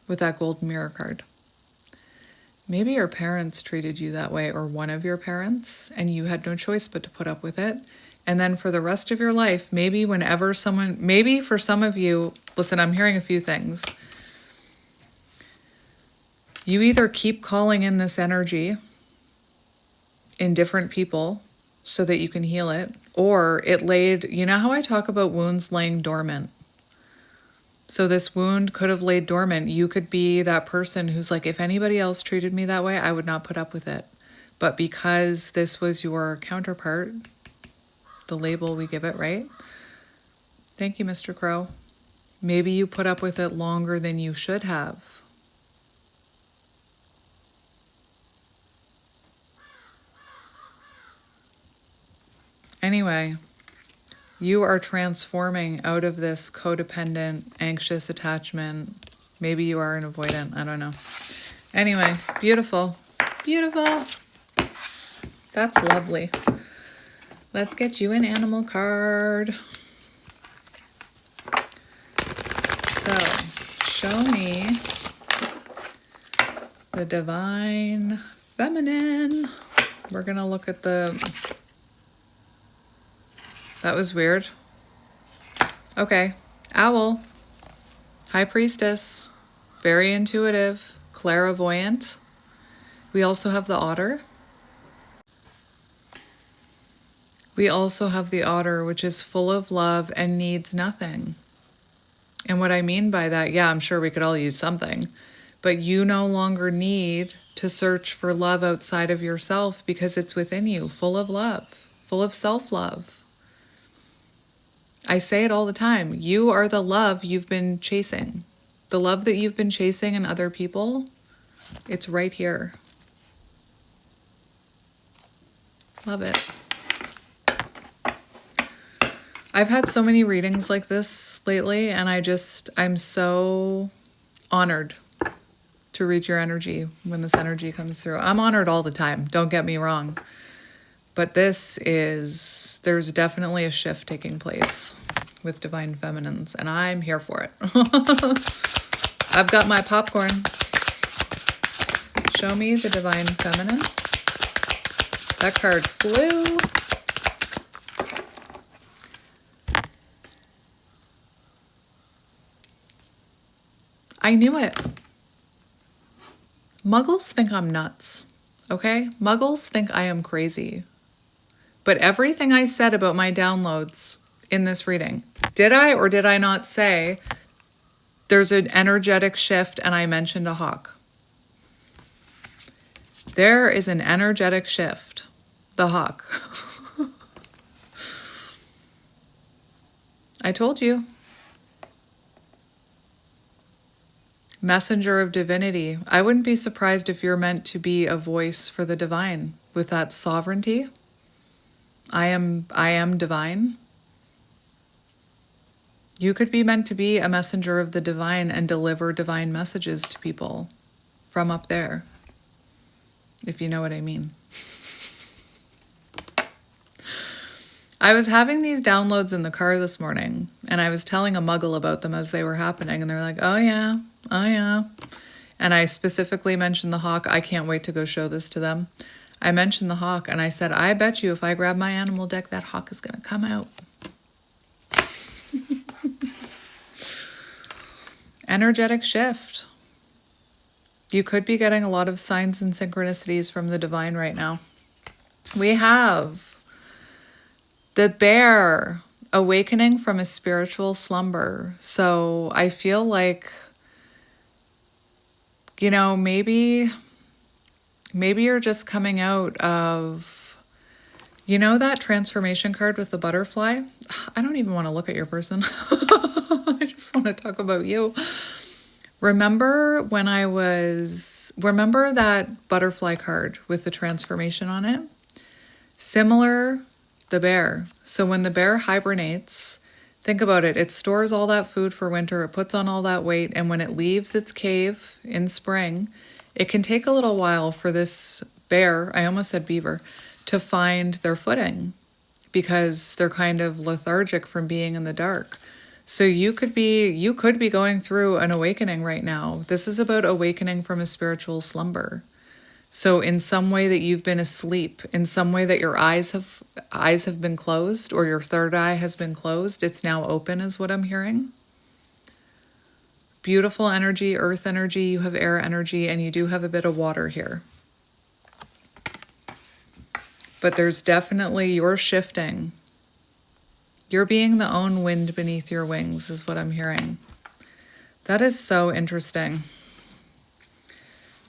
[SPEAKER 1] With that golden mirror card. Maybe your parents treated you that way, or one of your parents, and you had no choice but to put up with it. And then for the rest of your life, maybe maybe for some of you, listen, I'm hearing a few things. You either keep calling in this energy in different people so that you can heal it, or it laid, you know how I talk about wounds laying dormant? So this wound could have laid dormant. You could be that person who's like, if anybody else treated me that way, I would not put up with it. But because this was your counterpart, the label we give it, right? Thank you, Mr. Crow. Maybe you put up with it longer than you should have. Anyway, you are transforming out of this codependent, anxious attachment. Maybe you are an avoidant. I don't know. Anyway, beautiful. Beautiful. That's lovely. Let's get you an animal card. So, show me the the divine feminine. We're going to look at the... That was weird. Okay. Owl. High priestess. Very intuitive. Clairvoyant. We also have the otter. We also have the otter, which is full of love and needs nothing. And what I mean by that, yeah, I'm sure we could all use something, but you no longer need to search for love outside of yourself because it's within you, full of love, full of self-love. I say it all the time. You are the love you've been chasing. The love that you've been chasing in other people, it's right here. Love it. I've had so many readings like this lately, and I'm so honored to read your energy when this energy comes through. I'm honored all the time, don't get me wrong. But there's definitely a shift taking place with divine feminines, and I'm here for it. I've got my popcorn. Show me the divine feminine. That card flew. I knew it. Muggles think I'm nuts, okay? Muggles think I am crazy. But everything I said about my downloads in this reading, did I or did I not say there's an energetic shift and I mentioned a hawk? There is an energetic shift. The hawk. I told you. Messenger of divinity. I wouldn't be surprised if you're meant to be a voice for the divine with that sovereignty. I am divine. You could be meant to be a messenger of the divine and deliver divine messages to people from up there, if you know what I mean. I was having these downloads in the car this morning, and I was telling a muggle about them as they were happening, and they're like, oh yeah. And I specifically mentioned the hawk. I can't wait to go show this to them. I mentioned the hawk, and I said, I bet you if I grab my animal deck, that hawk is going to come out. Energetic shift. You could be getting a lot of signs and synchronicities from the divine right now. We have the bear awakening from a spiritual slumber. So I feel like, you know, maybe you're just coming out of, you know, that transformation card with the butterfly? I don't even want to look at your person. I just want to talk about you. Remember that butterfly card with the transformation on it? Similar, the bear. So when the bear hibernates, think about it. It stores all that food for winter. It puts on all that weight. And when it leaves its cave in spring, it can take a little while for this bear, I almost said beaver, to find their footing because they're kind of lethargic from being in the dark. So you could be going through an awakening right now. This is about awakening from a spiritual slumber. So in some way that you've been asleep, in some way that your eyes have been closed, or your third eye has been closed, it's now open is what I'm hearing. Beautiful energy, earth energy, you have air energy, and you do have a bit of water here. But there's definitely, you're shifting. You're being the own wind beneath your wings is what I'm hearing. That is so interesting.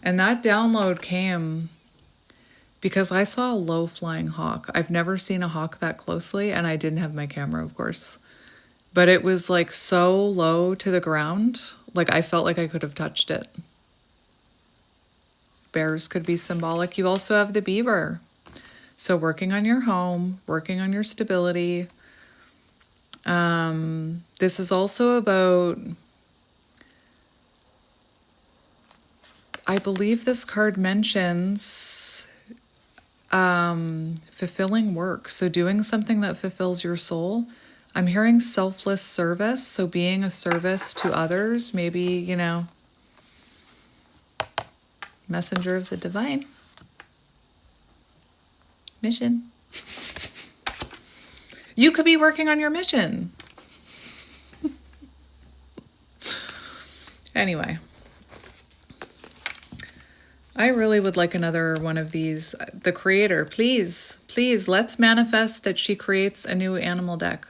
[SPEAKER 1] And that download came because I saw a low-flying hawk. I've never seen a hawk that closely, and I didn't have my camera, of course. But it was like so low to the ground, like I felt like I could have touched it. Bears could be symbolic. You also have the beaver. So working on your home, working on your stability. This is also about, I believe this card mentions fulfilling work. So doing something that fulfills your soul. I'm hearing selfless service. So being a service to others, maybe, you know, Messenger of the divine. Mission. You could be working on your mission. Anyway, I really would like another one of these. The creator, please, let's manifest that she creates a new animal deck.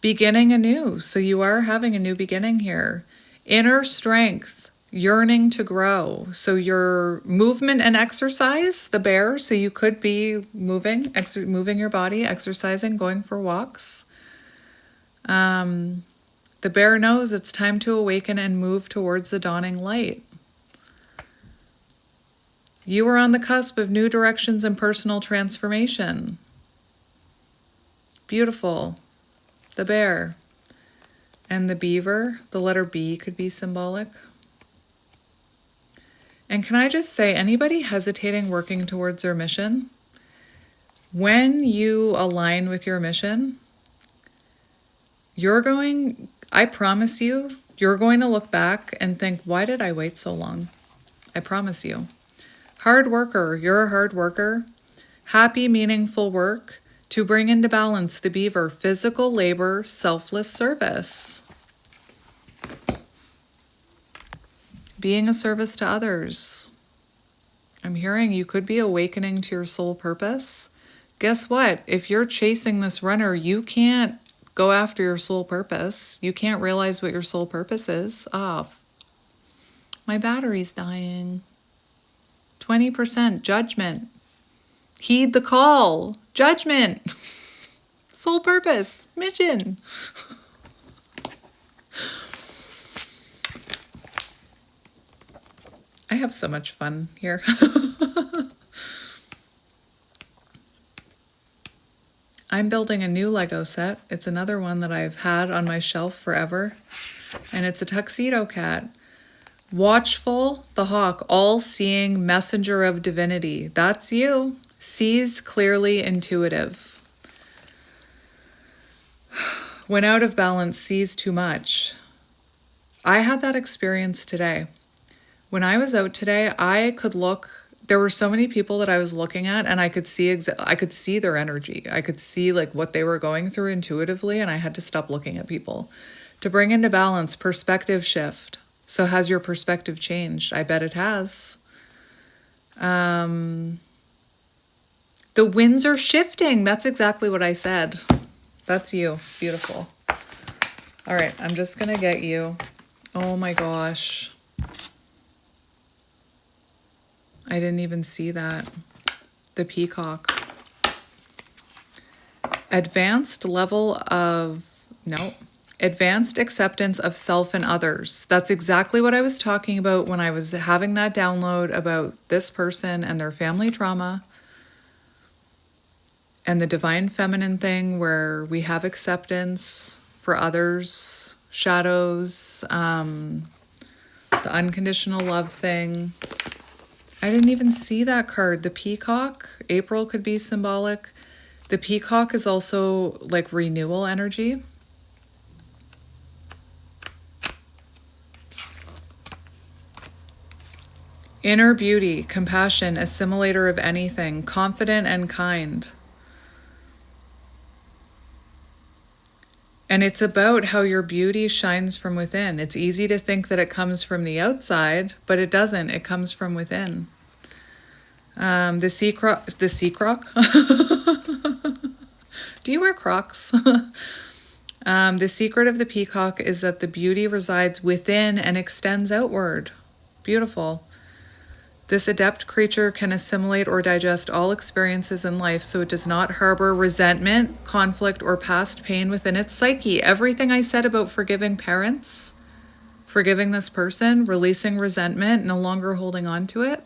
[SPEAKER 1] Beginning anew. So you are having a new beginning here. Inner strength, yearning to grow. So your movement and exercise, the bear, so you could be moving your body, exercising, going for walks. The bear knows it's time to awaken and move towards the dawning light. You are on the cusp of new directions and personal transformation. Beautiful. The bear. And the beaver, the letter B could be symbolic. And can I just say, anybody hesitating working towards their mission, when you align with your mission, I promise you, you're going to look back and think, why did I wait so long? I promise you. Hard worker, you're a hard worker. Happy, meaningful work to bring into balance the beaver, physical labor, selfless service. Being a service to others. I'm hearing you could be awakening to your soul purpose. Guess what? If you're chasing this runner, you can't go after your soul purpose. You can't realize what your soul purpose is. My battery's dying. 20% judgment. Heed the call. Judgment. Soul purpose. Mission. I have so much fun here. I'm building a new Lego set. It's another one that I've had on my shelf forever. And it's a tuxedo cat. Watchful, the hawk, all-seeing messenger of divinity. That's you. Sees clearly, intuitive. When out of balance, sees too much. I had that experience today. When I was out today, I could look. There were so many people that I was looking at, and I could see their energy. I could see like what they were going through intuitively, and I had to stop looking at people. To bring into balance, perspective shift. So has your perspective changed? I bet it has. The winds are shifting. That's exactly what I said. That's you. Beautiful. All right, I'm just going to get you. Oh my gosh. I didn't even see that. The peacock. Advanced acceptance of self and others. That's exactly what I was talking about when I was having that download about this person and their family trauma and the divine feminine thing where we have acceptance for others, shadows, the unconditional love thing. I didn't even see that card. The peacock, April could be symbolic. The peacock is also like renewal energy. Inner beauty, compassion, assimilator of anything, confident and kind. And it's about how your beauty shines from within. It's easy to think that it comes from the outside, but it doesn't. It comes from within. The sea croc. Do you wear Crocs? The secret of the peacock is that the beauty resides within and extends outward. Beautiful. This adept creature can assimilate or digest all experiences in life so it does not harbor resentment, conflict, or past pain within its psyche. Everything I said about forgiving parents, forgiving this person, releasing resentment, no longer holding on to it.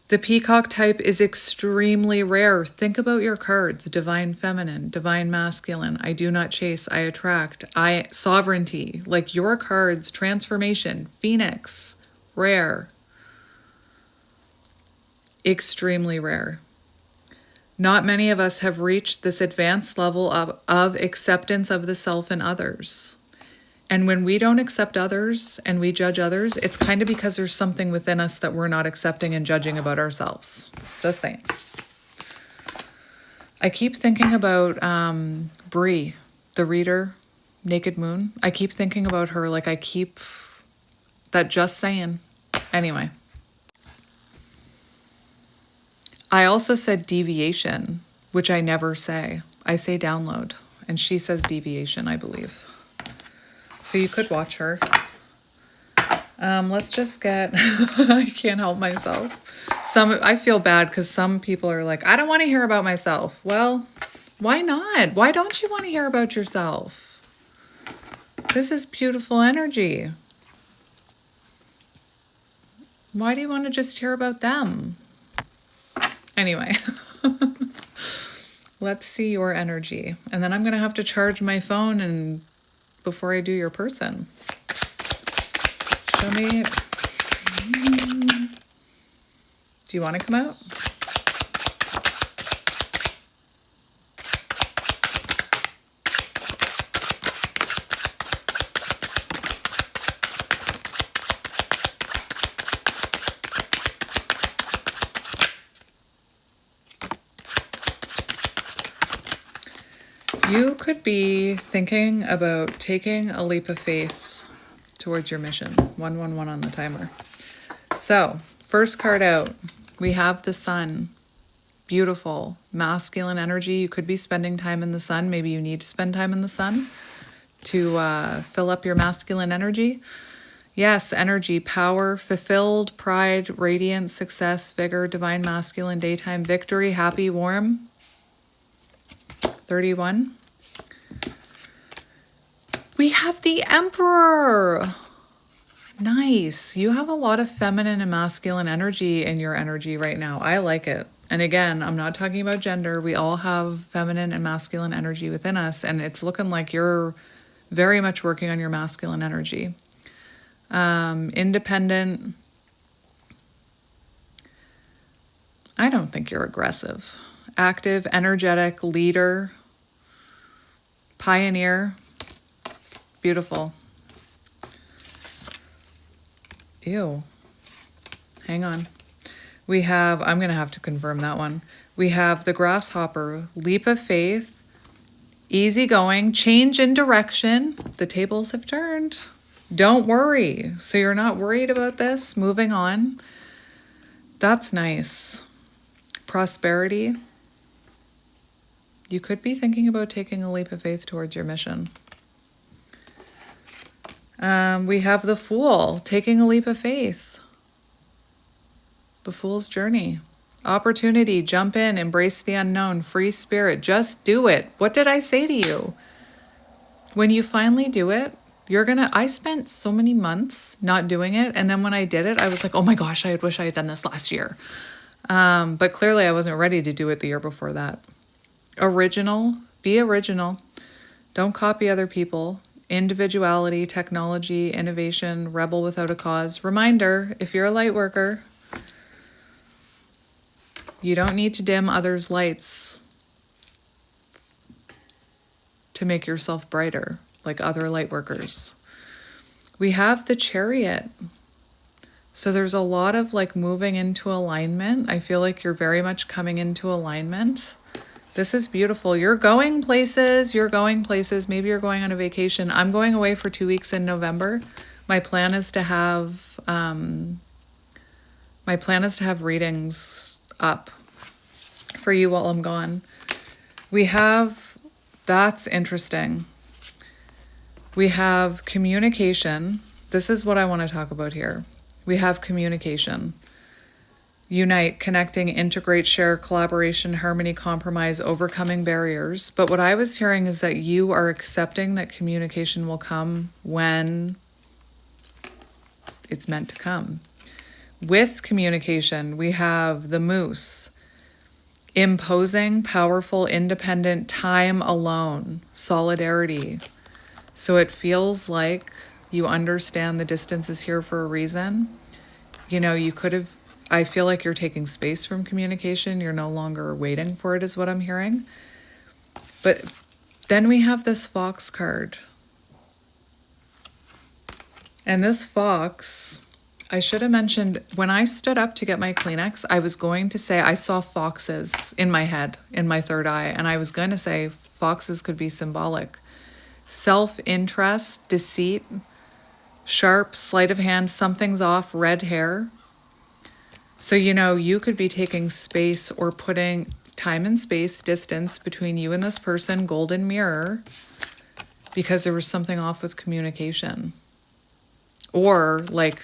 [SPEAKER 1] The peacock type is extremely rare. Think about your cards. Divine feminine, divine masculine, I do not chase, I attract, sovereignty. Like your cards, transformation, phoenix. Rare. Extremely rare. Not many of us have reached this advanced level of acceptance of the self and others. And when we don't accept others and we judge others, it's kind of because there's something within us that we're not accepting and judging about ourselves. Just saying. I keep thinking about Bree, the reader, Naked Moon. I keep thinking about her. Like I keep that just saying. Anyway. I also said deviation, which I never say. I say download. And she says deviation, I believe. So you could watch her. Let's just get, I can't help myself. I feel bad because some people are like, I don't want to hear about myself. Well, why not? Why don't you want to hear about yourself? This is beautiful energy. Why do you want to just hear about them? Anyway, let's see your energy. And then I'm going to have to charge my phone and before I do your person. Show me. Do you want to come out? You could be thinking about taking a leap of faith towards your mission. 111 on the timer. So, first card out, we have the sun. Beautiful, masculine energy. You could be spending time in the sun. Maybe you need to spend time in the sun to fill up your masculine energy. Yes, energy, power, fulfilled, pride, radiance, success, vigor, divine masculine, daytime, victory, happy, warm. 31. We have the Emperor. Nice. You have a lot of feminine and masculine energy in your energy right now. I like it. And again, I'm not talking about gender. We all have feminine and masculine energy within us. And it's looking like you're very much working on your masculine energy. Independent. I don't think you're aggressive. Active, energetic, leader, pioneer. Beautiful. Ew. Hang on. We have, I'm going to have to confirm that one. We have the grasshopper, leap of faith, easygoing, change in direction. The tables have turned. Don't worry. So you're not worried about this? Moving on. That's nice. Prosperity. You could be thinking about taking a leap of faith towards your mission. We have the Fool, taking a leap of faith. The Fool's journey. Opportunity, jump in, embrace the unknown, free spirit, just do it. What did I say to you? When you finally do it, I spent so many months not doing it. And then when I did it, I was like, oh my gosh, I wish I had done this last year. But clearly I wasn't ready to do it the year before that. Original, be original. Don't copy other people. Individuality, technology, innovation, rebel without a cause. Reminder, if you're a light worker, you don't need to dim others' lights to make yourself brighter, like other light workers. We have the Chariot. So there's a lot of like moving into alignment. I feel like you're very much coming into alignment. This is beautiful. You're going places. Maybe you're going on a vacation. I'm going away for 2 weeks in November. My plan is to have readings up for you while I'm gone. That's interesting. We have communication. This is what I want to talk about here. We have communication. Unite, connecting, integrate, share, collaboration, harmony, compromise, overcoming barriers. But what I was hearing is that you are accepting that communication will come when it's meant to come. With communication, we have the Moose. Imposing, powerful, independent, time alone, solidarity. So it feels like you understand the distance is here for a reason. I feel like you're taking space from communication. You're no longer waiting for it, is what I'm hearing. But then we have this Fox card. And this fox, I should have mentioned, when I stood up to get my Kleenex, I was going to say I saw foxes in my head, in my third eye, and I was going to say foxes could be symbolic. Self-interest, deceit, sharp, sleight of hand, something's off, red hair. So, you could be taking space or putting time and space, distance between you and this person, golden mirror, because there was something off with communication. Or like,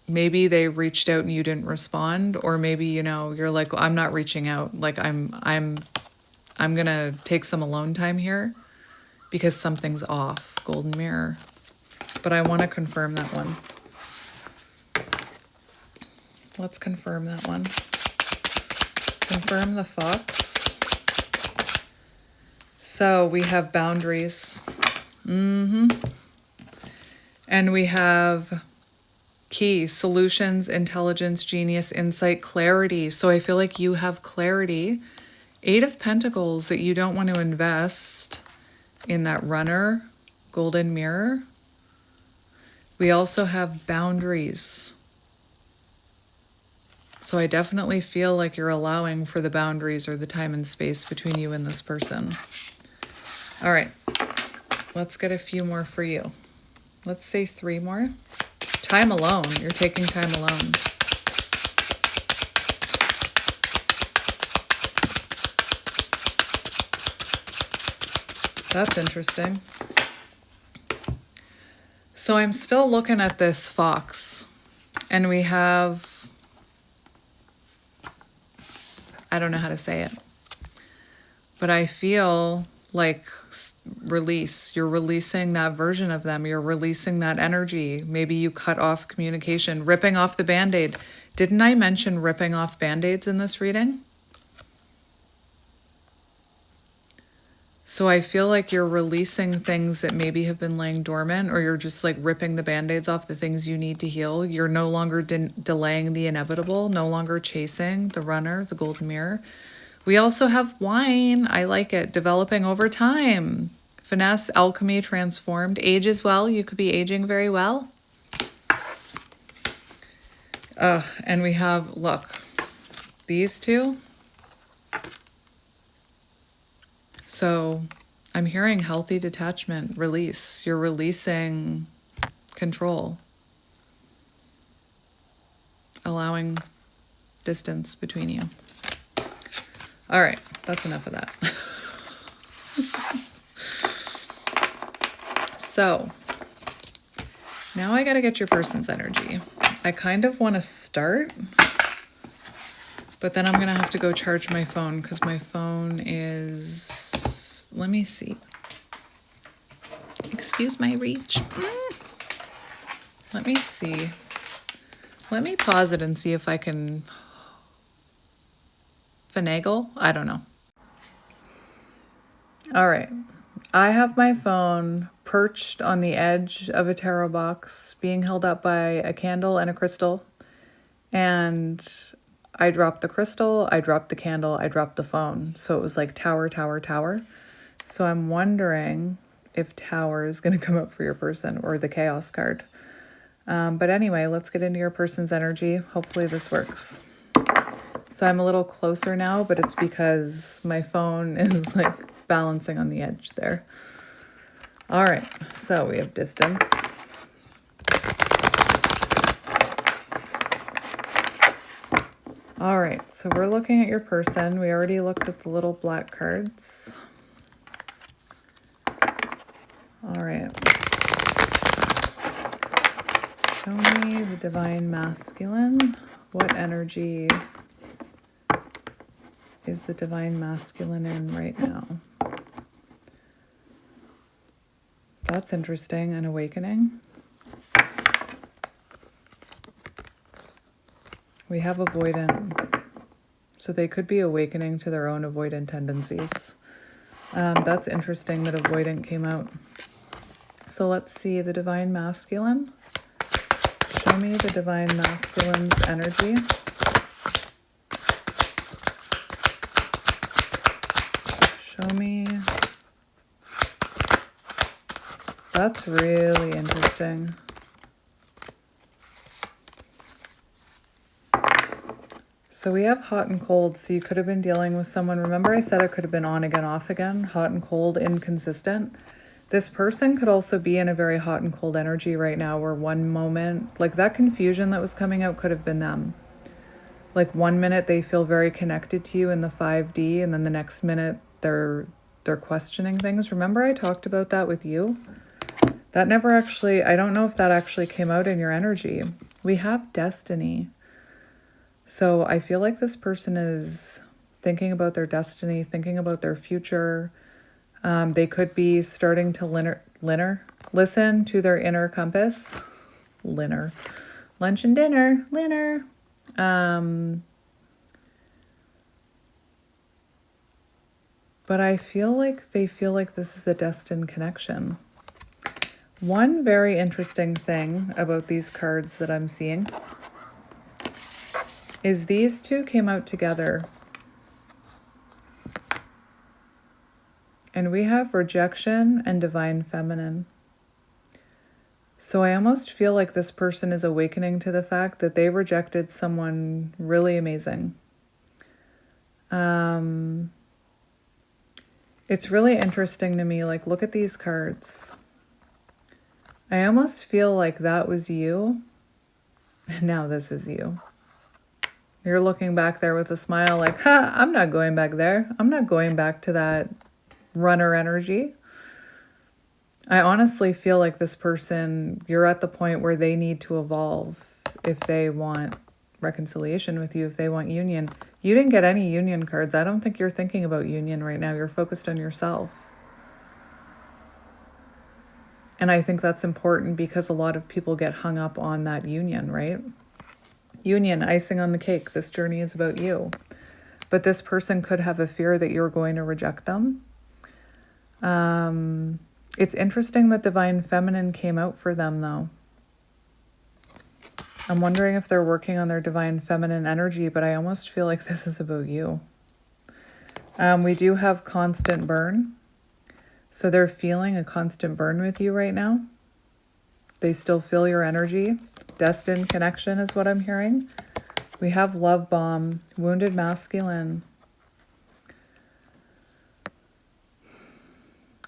[SPEAKER 1] maybe they reached out and you didn't respond, or maybe, you're like, well, I'm not reaching out. Like I'm going to take some alone time here because something's off, golden mirror. But I want to confirm that one. Let's confirm that one. Confirm the fox. So we have boundaries. And we have key, solutions, intelligence, genius, insight, clarity. So I feel like you have clarity. 8 of Pentacles, that you don't want to invest in that runner, golden mirror. We also have boundaries. So I definitely feel like you're allowing for the boundaries or the time and space between you and this person. All right, let's get a few more for you. Let's say 3 more. Time alone. You're taking time alone. That's interesting. So I'm still looking at this fox, and we have, I don't know how to say it, but I feel like release. You're releasing that version of them. You're releasing that energy. Maybe you cut off communication, ripping off the Band-Aid. Didn't I mention ripping off Band-Aids in this reading? So I feel like you're releasing things that maybe have been laying dormant, or you're just like ripping the Band-Aids off the things you need to heal. You're no longer delaying the inevitable, no longer chasing the runner, the golden mirror. We also have wine. I like it. Developing over time. Finesse, alchemy, transformed. Age as well. You could be aging very well. And we have, look, these two. So I'm hearing healthy detachment, release. You're releasing control. Allowing distance between you. All right, that's enough of that. So now I got to get your person's energy. I kind of want to start, but then I'm going to have to go charge my phone because my phone is, let me see. Excuse my reach. Let me see. Let me pause it and see if I can finagle. I don't know. All right. I have my phone perched on the edge of a tarot box, being held up by a candle and a crystal. And I dropped the crystal, I dropped the candle, I dropped the phone. So it was like tower, tower, tower. So I'm wondering if tower is going to come up for your person, or the chaos card. But anyway, let's get into your person's energy. Hopefully this works. So I'm a little closer now, but it's because my phone is like balancing on the edge there. All right, so we have distance. All right, so we're looking at your person. We already looked at the little black cards. All right. Show me the divine masculine. What energy is the divine masculine in right now? That's interesting. An awakening. We have avoidant. So they could be awakening to their own avoidant tendencies. That's interesting that avoidant came out. So let's see the divine masculine. Show me the divine masculine's energy. Show me. that's really interesting. So we have hot and cold. So you could have been dealing with someone. Remember I said it could have been on again, off again, hot and cold, inconsistent. This person could also be in a very hot and cold energy right now, where one moment, like that confusion that was coming out could have been them. Like one minute they feel very connected to you in the 5D, and then the next minute they're questioning things. Remember I talked about that with you? That never actually, I don't know if that actually came out in your energy. We have destiny. So I feel like this person is thinking about their destiny, thinking about their future. They could be starting to listen to their inner compass. Lunch and dinner. But I feel like they feel like this is a destined connection. One very interesting thing about these cards that I'm seeing is these two came out together. And we have rejection and divine feminine. So I almost feel like this person is awakening to the fact that they rejected someone really amazing. It's really interesting to me, like, look at these cards. I almost feel like that was you, and now this is you. You're looking back there with a smile like, ha, I'm not going back there. I'm not going back to that runner energy. I honestly feel like this person, you're at the point where they need to evolve if they want reconciliation with you, if they want union. You didn't get any union cards. I don't think you're thinking about union right now. You're focused on yourself. And I think that's important because a lot of people get hung up on that union, right? Union, icing on the cake. This journey is about you. But this person could have a fear that you're going to reject them. It's interesting that divine feminine came out for them, though. I'm wondering if they're working on their divine feminine energy, but I almost feel like this is about you. We do have constant burn. So they're feeling a constant burn with you right now. They still feel your energy. Destined connection is what I'm hearing. We have love bomb, wounded masculine.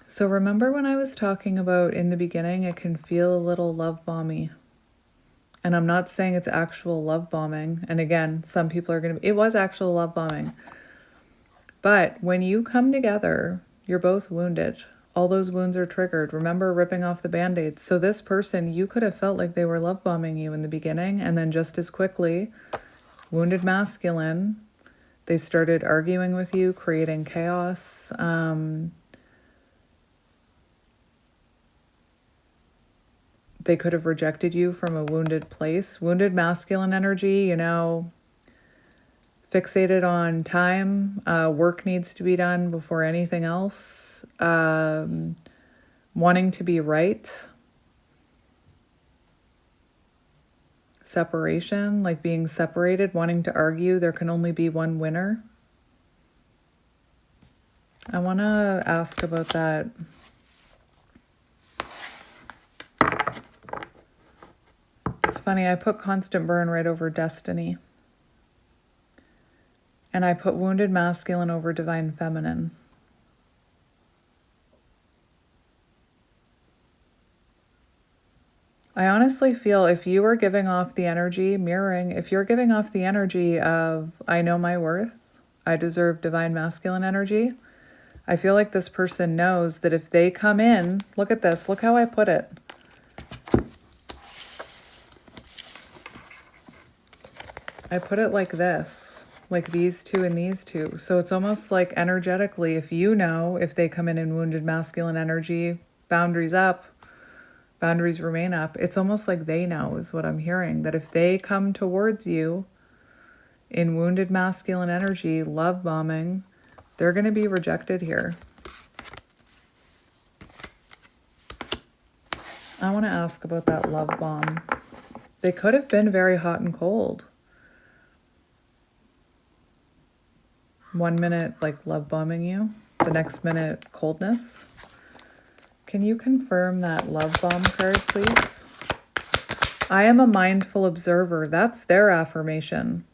[SPEAKER 1] So remember when I was talking about in the beginning, it can feel a little love bomby. And I'm not saying it's actual love bombing. And again, some people are going to be, it was actual love bombing. But when you come together, you're both wounded. All those wounds are triggered. Remember ripping off the Band-Aids. So this person, you could have felt like they were love bombing you in the beginning. And then just as quickly, wounded masculine, they started arguing with you, creating chaos. They could have rejected you from a wounded place. Wounded masculine energy, you know, fixated on time. Work needs to be done before anything else. Wanting to be right. Separation, like being separated, wanting to argue. There can only be one winner. I want to ask about that. It's funny, I put constant burn right over destiny. And I put wounded masculine over divine feminine. I honestly feel if you are giving off the energy, mirroring, if you're giving off the energy of, I know my worth, I deserve divine masculine energy, I feel like this person knows that if they come in, look at this, look how I put it. I put it like this, like these two and these two. So it's almost like energetically, if you know, if they come in wounded masculine energy, boundaries up, boundaries remain up. It's almost like they know is what I'm hearing. That if they come towards you in wounded masculine energy, love bombing, they're going to be rejected here. I want to ask about that love bomb. They could have been very hot and cold. 1 minute, like love bombing you. The next minute, coldness. Can you confirm that love bomb card, please? I am a mindful observer. That's their affirmation.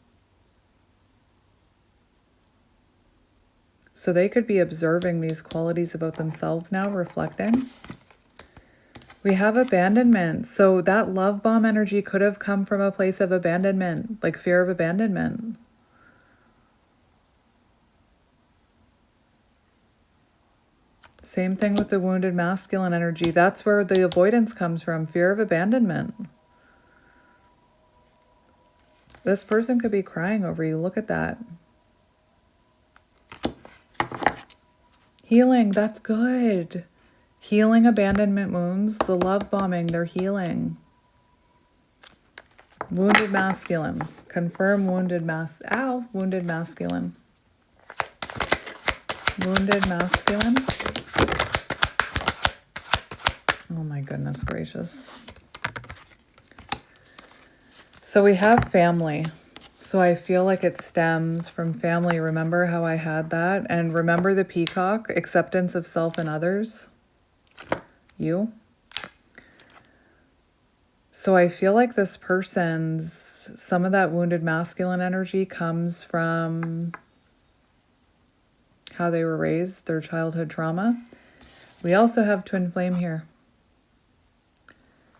[SPEAKER 1] So they could be observing these qualities about themselves now, reflecting. We have abandonment. So that love bomb energy could have come from a place of abandonment, like fear of abandonment. Same thing with the wounded masculine energy. That's where the avoidance comes from, fear of abandonment. This person could be crying over you. Look at that. Healing, that's good. Healing abandonment wounds, the love bombing, they're healing. Wounded masculine. Confirm wounded wounded masculine. Wounded masculine. Oh my goodness gracious. So we have family. So I feel like it stems from family. Remember how I had that? And remember the peacock, acceptance of self and others? You. So I feel like this person's, some of that wounded masculine energy comes from how they were raised, their childhood trauma. We also have twin flame here.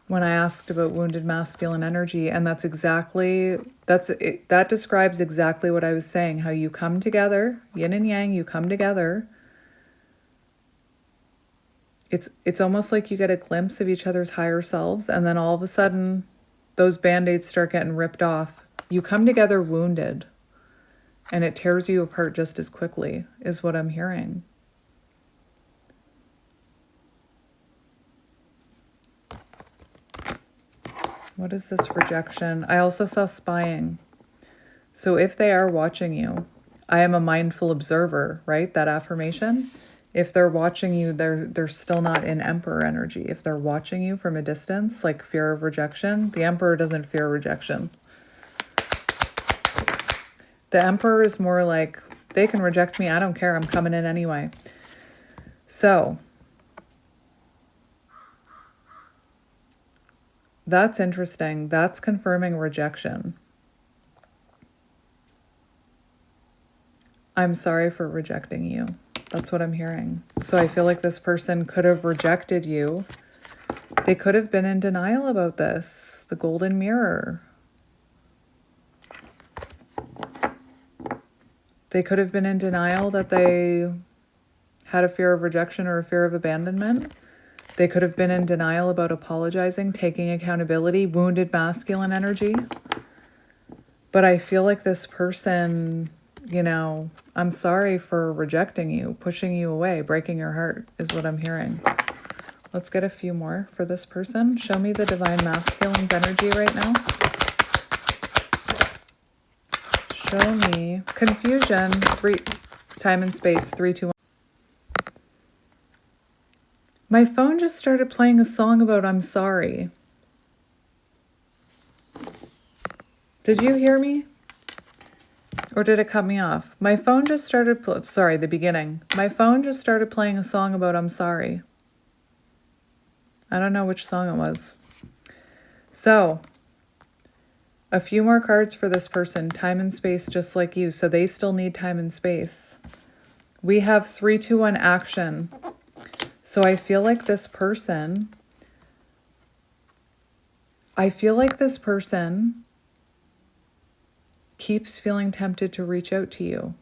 [SPEAKER 1] When I asked about wounded masculine energy, and that describes exactly what I was saying, how you come together, yin and yang, you come together. It's almost like you get a glimpse of each other's higher selves, and then all of a sudden those band-aids start getting ripped off. You come together wounded, and it tears you apart just as quickly, is what I'm hearing. What is this rejection? I also saw spying. So if they are watching you, I am a mindful observer, right? That affirmation. If they're watching you, they're still not in Emperor energy. If they're watching you from a distance, like fear of rejection, the Emperor doesn't fear rejection. The Emperor is more like, they can reject me, I don't care, I'm coming in anyway. So that's interesting. That's confirming rejection. I'm sorry for rejecting you. That's what I'm hearing. So I feel like this person could have rejected you. They could have been in denial about this. The golden mirror. They could have been in denial that they had a fear of rejection or a fear of abandonment. They could have been in denial about apologizing, taking accountability, wounded masculine energy. But I feel like this person, you know, I'm sorry for rejecting you, pushing you away, breaking your heart is what I'm hearing. Let's get a few more for this person. Show me the divine masculine's energy right now. Show me confusion, time and space, 3, 2, 1. My phone just started playing a song about I'm sorry. Did you hear me? Or did it cut me off? My phone just started, the beginning. My phone just started playing a song about I'm sorry. I don't know which song it was. So, a few more cards for this person. Time and space just like you. So they still need time and space. We have 3, 2, 1 action. So I feel like this person keeps feeling tempted to reach out to you.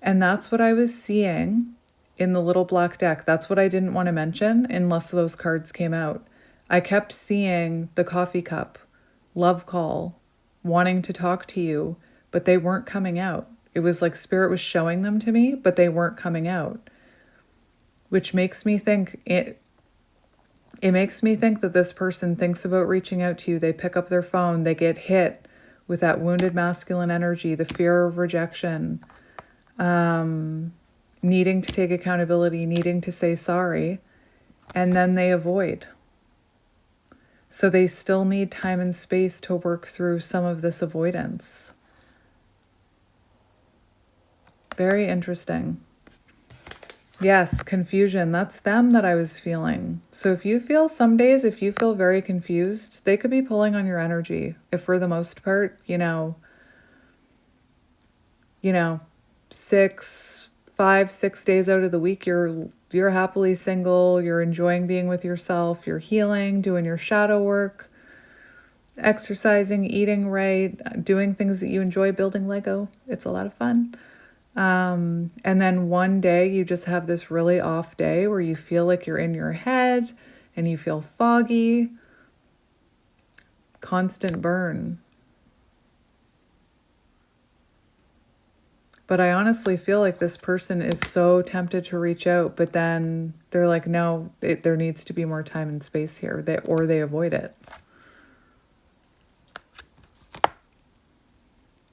[SPEAKER 1] And that's what I was seeing in the little black deck. That's what I didn't want to mention unless those cards came out. I kept seeing the coffee cup, love call, wanting to talk to you, but they weren't coming out. It was like spirit was showing them to me, but they weren't coming out. Which makes me think it makes me think that this person thinks about reaching out to you. They pick up their phone, they get hit with that wounded masculine energy, the fear of rejection, needing to take accountability, needing to say sorry, and then they avoid. So they still need time and space to work through some of this avoidance. Very interesting. Yes, confusion. That's them that I was feeling. So if you feel some days, if you feel very confused, they could be pulling on your energy. If for the most part, you know, 5, 6 days out of the week, you're happily single, you're enjoying being with yourself, you're healing, doing your shadow work, exercising, eating right, doing things that you enjoy, building Lego. It's a lot of fun. And then one day you just have this really off day where you feel like you're in your head and you feel foggy, constant burn. But I honestly feel like this person is so tempted to reach out, but then they're like, no, there needs to be more time and space here, or they avoid it.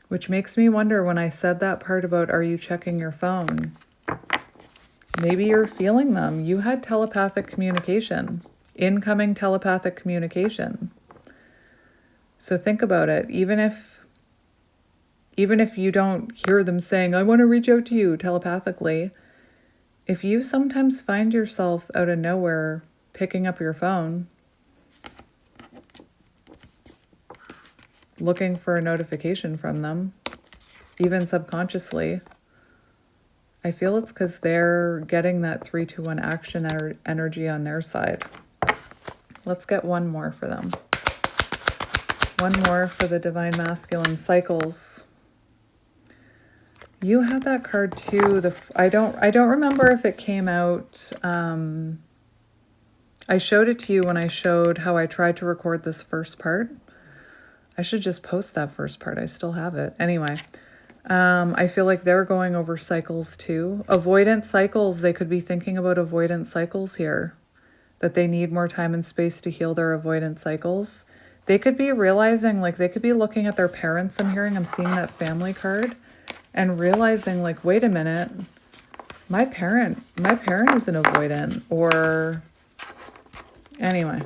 [SPEAKER 1] Which makes me wonder, when I said that part about, are you checking your phone? Maybe you're feeling them. You had telepathic communication, incoming telepathic communication. So think about it. Even if you don't hear them saying, I want to reach out to you telepathically, if you sometimes find yourself out of nowhere picking up your phone, looking for a notification from them, even subconsciously, I feel it's because they're getting that 3-2-1 action energy on their side. Let's get one more for them. One more for the Divine Masculine cycles. You had that card too. I don't remember if it came out. I showed it to you when I showed how I tried to record this first part. I should just post that first part. I still have it. Anyway, I feel like they're going over cycles too. Avoidant cycles. They could be thinking about avoidant cycles here, that they need more time and space to heal their avoidant cycles. They could be realizing, like, they could be looking at their parents. I'm seeing that family card and realizing, like, wait a minute, my parent is an avoidant. Or anyway,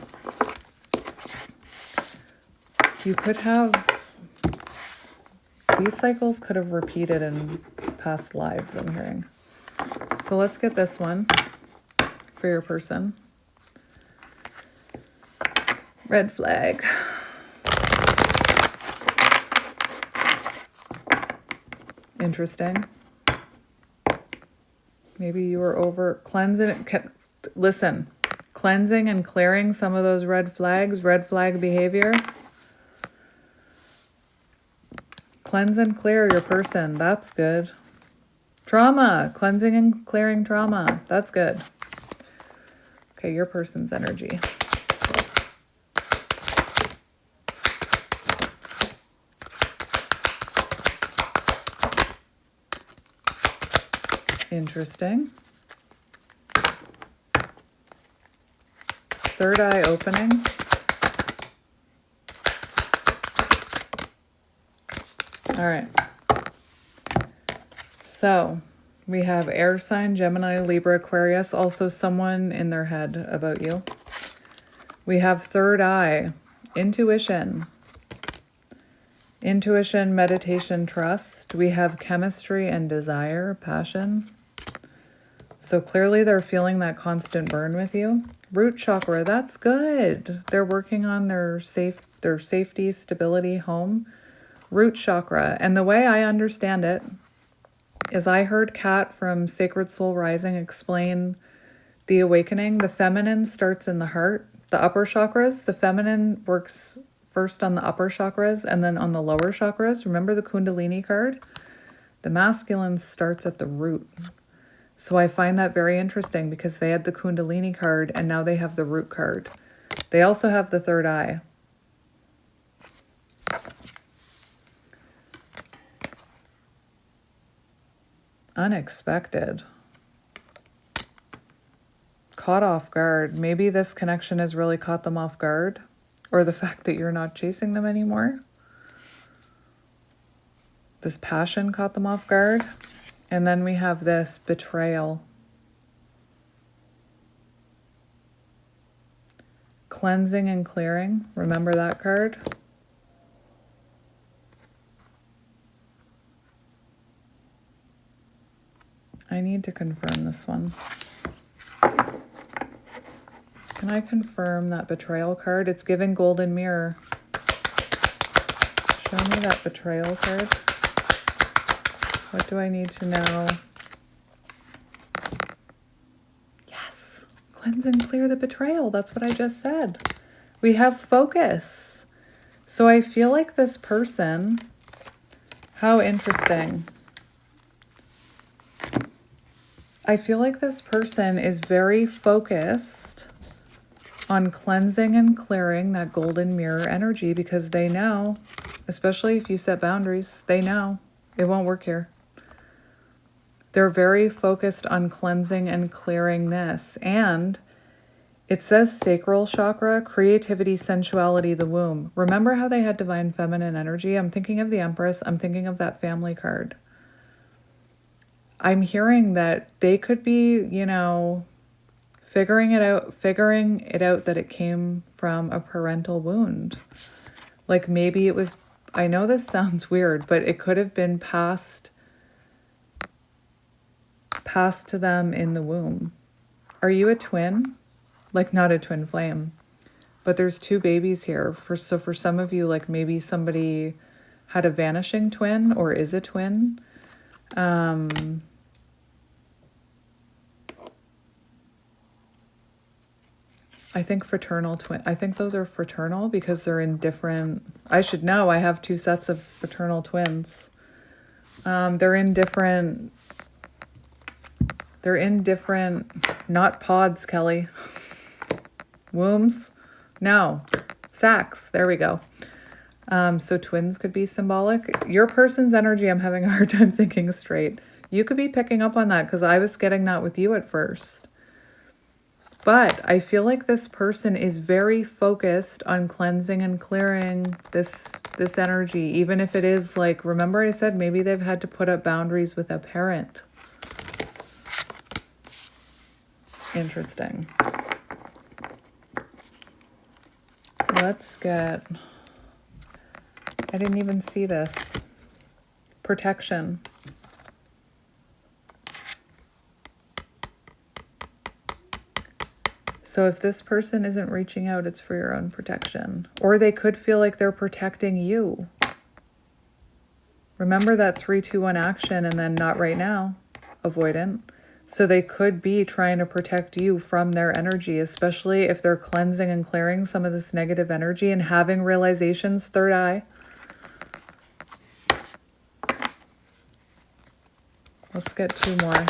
[SPEAKER 1] you could have, these cycles could have repeated in past lives, I'm hearing. So let's get this one for your person. Red flag. Interesting. Maybe you were over cleansing. Listen, cleansing and clearing some of those red flag behavior. Cleanse and clear your person. That's good. Trauma. Cleansing and clearing trauma. That's good. Okay, your person's energy. Interesting. Third eye opening. All right. So we have air sign, Gemini, Libra, Aquarius, also someone in their head about you. We have third eye, intuition, meditation, trust. We have chemistry and desire, passion. So clearly they're feeling that constant burn with you. Root chakra, that's good. They're working on their safety, stability, home. Root chakra. And the way I understand it is, I heard Kat from Sacred Soul Rising explain the awakening. The feminine starts in the heart, the upper chakras. The feminine works first on the upper chakras and then on the lower chakras. Remember the Kundalini card? The masculine starts at the root. So I find that very interesting, because they had the Kundalini card and now they have the root card. They also have the third eye. Unexpected. Caught off guard. Maybe this connection has really caught them off guard, or the fact that you're not chasing them anymore. This passion caught them off guard. And then we have this betrayal. Cleansing and clearing. Remember that card? I need to confirm this one. Can I confirm that betrayal card? It's giving golden mirror. Show me that betrayal card. What do I need to know? Yes. Cleanse and clear the betrayal. That's what I just said. We have focus. So I feel like this person, how interesting. I feel like this person is very focused on cleansing and clearing that golden mirror energy because they know, especially if you set boundaries, they know it won't work here. They're very focused on cleansing and clearing this. And it says sacral chakra, creativity, sensuality, the womb. Remember how they had divine feminine energy? I'm thinking of the Empress. I'm thinking of that family card. I'm hearing that they could be, you know, figuring it out that it came from a parental wound. Like maybe it was, I know this sounds weird, but it could have been passed to them in the womb. Are you a twin? Like not a twin flame, but there's two babies here. So for some of you, like maybe somebody had a vanishing twin or is a twin. I think fraternal twin. I think those are fraternal because they're in different. I should know. I have two sets of fraternal twins. They're in different. Not pods, Kelly. Wombs? No. Sacs. There we go. So twins could be symbolic. Your person's energy, I'm having a hard time thinking straight. You could be picking up on that because I was getting that with you at first. But I feel like this person is very focused on cleansing and clearing this energy, even if it is like, remember I said maybe they've had to put up boundaries with a parent. Interesting. Let's get, I didn't even see this. Protection. So if this person isn't reaching out, it's for your own protection. Or they could feel like they're protecting you. Remember that 3-2-1 action and then not right now, avoidant. So they could be trying to protect you from their energy, especially if they're cleansing and clearing some of this negative energy and having realizations, third eye. Let's get two more.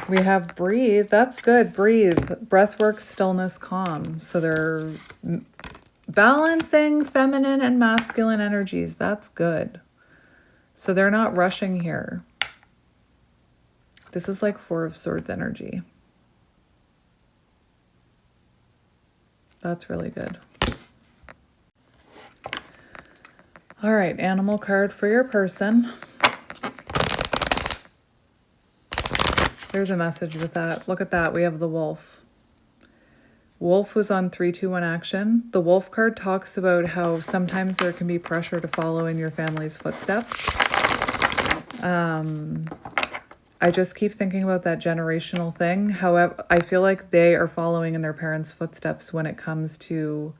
[SPEAKER 1] We have breathe. That's good. Breathe. Breath work, stillness, calm. So they're balancing feminine and masculine energies. That's good. So they're not rushing here. This is like 4 of Swords energy. That's really good. All right, animal card for your person. There's a message with that. Look at that. We have the wolf. Wolf was on 3-2-1 action. The wolf card talks about how sometimes there can be pressure to follow in your family's footsteps. I just keep thinking about that generational thing. However, I feel like they are following in their parents' footsteps when it comes to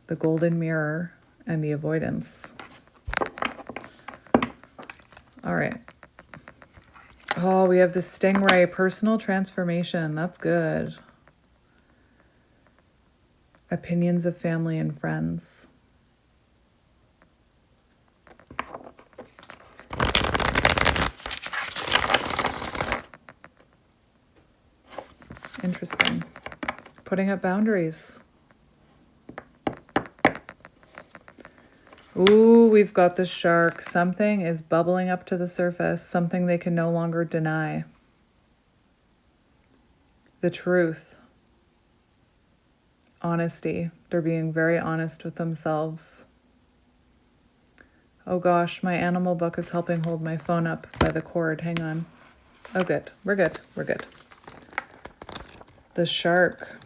[SPEAKER 1] the golden mirror and the avoidance. All right. Oh, we have the stingray, personal transformation. That's good. Opinions of family and friends. Interesting. Putting up boundaries. Ooh, we've got the shark. Something is bubbling up to the surface. Something they can no longer deny. The truth. Honesty. They're being very honest with themselves. Oh gosh, my animal book is helping hold my phone up by the cord. Hang on. Oh, good. We're good. We're good. The shark.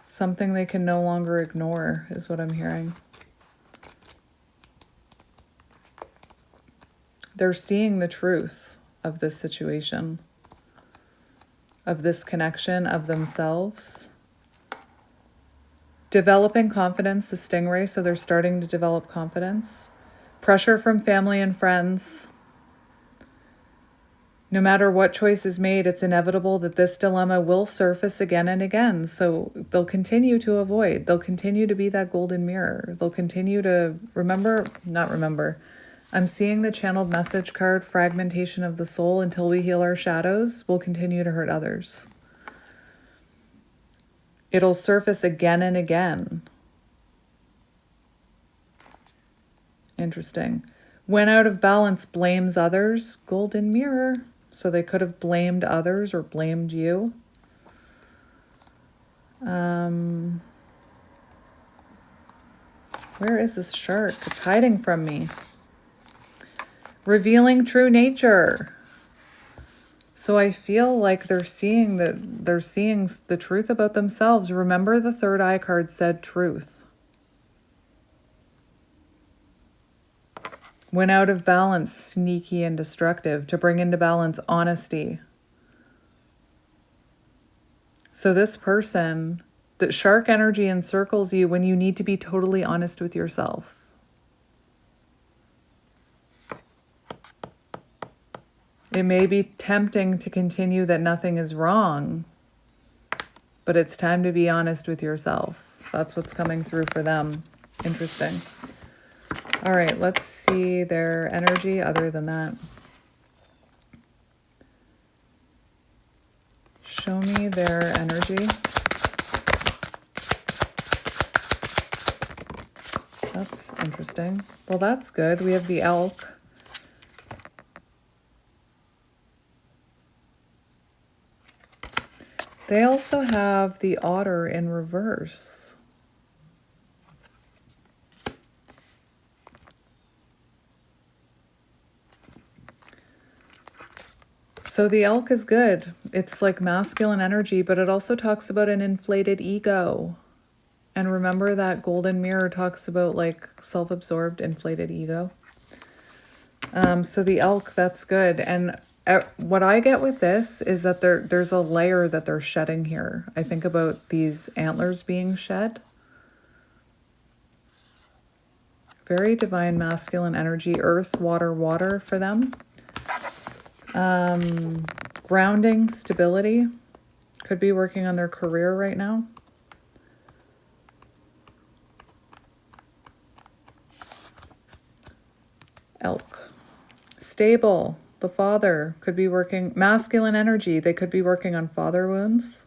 [SPEAKER 1] Something they can no longer ignore is what I'm hearing. They're seeing the truth of this situation, of this connection, of themselves. Developing confidence, the stingray, so they're starting to develop confidence. Pressure from family and friends. No matter what choice is made, it's inevitable that this dilemma will surface again and again. So they'll continue to avoid. They'll continue to be that golden mirror. They'll continue to not remember. I'm seeing the channeled message card, fragmentation of the soul. Until we heal our shadows, we'll continue to hurt others. It'll surface again and again. Interesting. When out of balance, blames others. Golden mirror. So they could have blamed others or blamed you. Where is this shark? It's hiding from me. Revealing true nature. So I feel like they're seeing the truth about themselves. Remember, the third eye card said truth. When out of balance, sneaky and destructive. To bring into balance, honesty. So this person, the shark energy encircles you when you need to be totally honest with yourself. It may be tempting to continue that nothing is wrong, but it's time to be honest with yourself. That's what's coming through for them. Interesting. All right, let's see their energy other than that. Show me their energy. That's interesting. Well, that's good. We have the elk. They also have the otter in reverse. So the elk is good. It's like masculine energy, but it also talks about an inflated ego. And remember that golden mirror talks about like self-absorbed, inflated ego. So the elk, that's good. And what I get with this is that there's a layer that they're shedding here. I think about these antlers being shed. Very divine masculine energy, earth, water, water for them. Grounding, stability. Could be working on their career right now. Elk. Stable. The father could be working, masculine energy. They could be working on father wounds.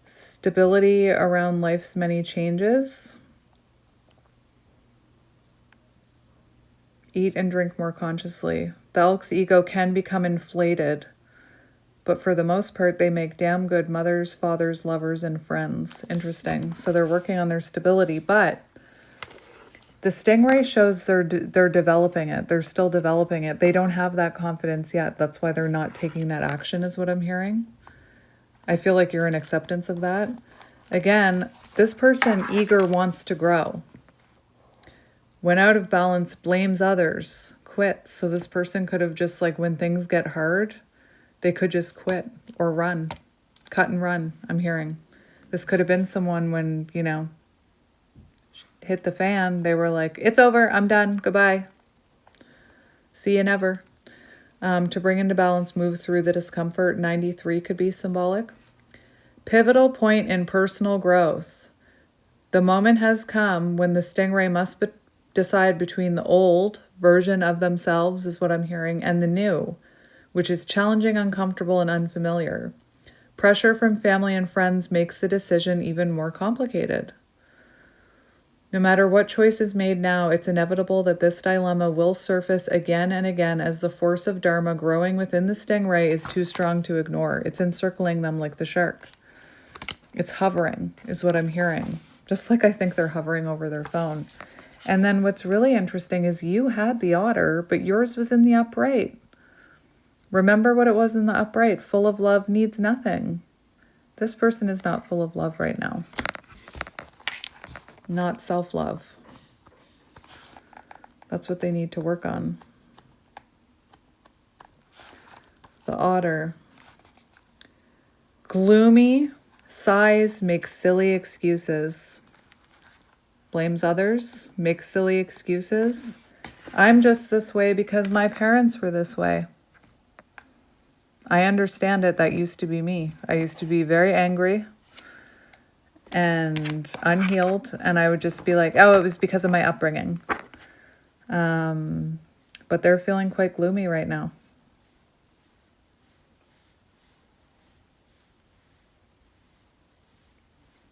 [SPEAKER 1] Stability around life's many changes. Eat and drink more consciously. The elk's ego can become inflated, but for the most part, they make damn good mothers, fathers, lovers, and friends. Interesting. So they're working on their stability, but the stingray shows they're developing it. They're still developing it. They don't have that confidence yet. That's why they're not taking that action, is what I'm hearing. I feel like you're in acceptance of that. Again, this person eager wants to grow. When out of balance, blames others, quits. So this person could have just like, when things get hard, they could just quit or run, cut and run. I'm hearing this could have been someone when, you know, hit the fan, they were like, it's over, I'm done, goodbye. See you never. To bring into balance, move through the discomfort. 93 could be symbolic. Pivotal point in personal growth. The moment has come when the stingray must decide between the old version of themselves, is what I'm hearing, and the new, which is challenging, uncomfortable, and unfamiliar. Pressure from family and friends makes the decision even more complicated. No matter what choice is made now, it's inevitable that this dilemma will surface again and again as the force of Dharma growing within the stingray is too strong to ignore. It's encircling them like the shark. It's hovering, is what I'm hearing. Just like I think they're hovering over their phone. And then what's really interesting is you had the otter, but yours was in the upright. Remember what it was in the upright. Full of love, needs nothing. This person is not full of love right now. Not self-love. That's what they need to work on. The otter. Gloomy, sighs, makes silly excuses. Blames others, makes silly excuses. I'm just this way because my parents were this way. I understand it. That used to be me. I used to be very angry and unhealed, and I would just be like, oh, it was because of my upbringing. But they're feeling quite gloomy right now.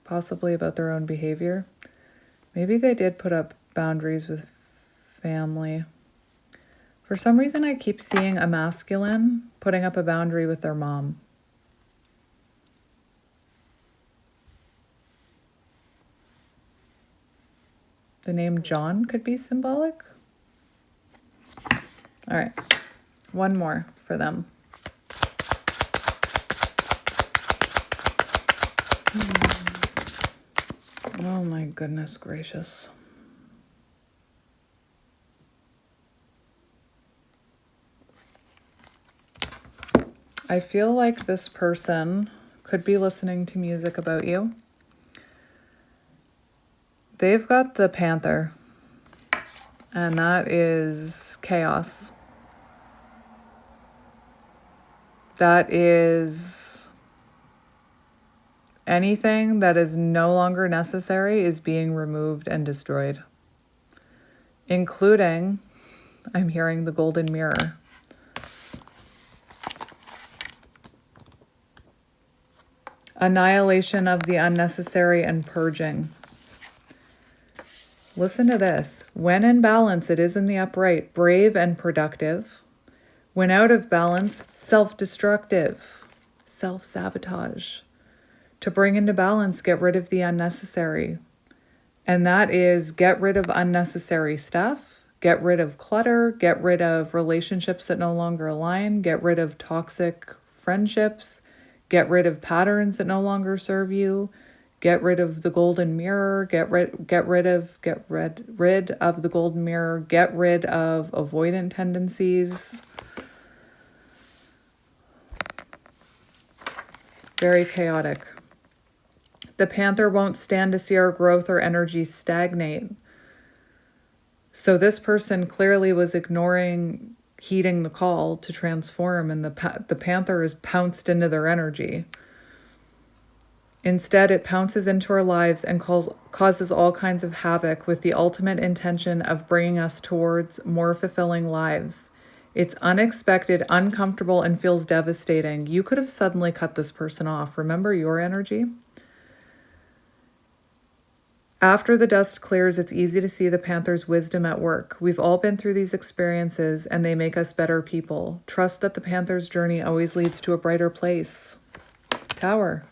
[SPEAKER 1] Possibly about their own behavior. Maybe they did put up boundaries with family. For some reason, I keep seeing a masculine putting up a boundary with their mom. The name John could be symbolic. All right, one more for them. Oh my goodness gracious. I feel like this person could be listening to music about you. They've got the panther, and that is chaos. That is anything that is no longer necessary is being removed and destroyed, including, I'm hearing the golden mirror. Annihilation of the unnecessary and purging. Listen to this. When in balance, it is in the upright, brave and productive. When out of balance, self-destructive, self-sabotage. To bring into balance, get rid of the unnecessary. And that is get rid of unnecessary stuff, get rid of clutter, get rid of relationships that no longer align, get rid of toxic friendships, get rid of patterns that no longer serve you, get rid of the golden mirror, get rid of the golden mirror, get rid of avoidant tendencies. Very chaotic. The panther won't stand to see our growth or energy stagnate. So this person clearly was ignoring heeding the call to transform, and the panther is pounced into their energy. Instead, it pounces into our lives and causes all kinds of havoc with the ultimate intention of bringing us towards more fulfilling lives. It's unexpected, uncomfortable, and feels devastating. You could have suddenly cut this person off. Remember your energy? After the dust clears, it's easy to see the panther's wisdom at work. We've all been through these experiences, and they make us better people. Trust that the panther's journey always leads to a brighter place. Tower.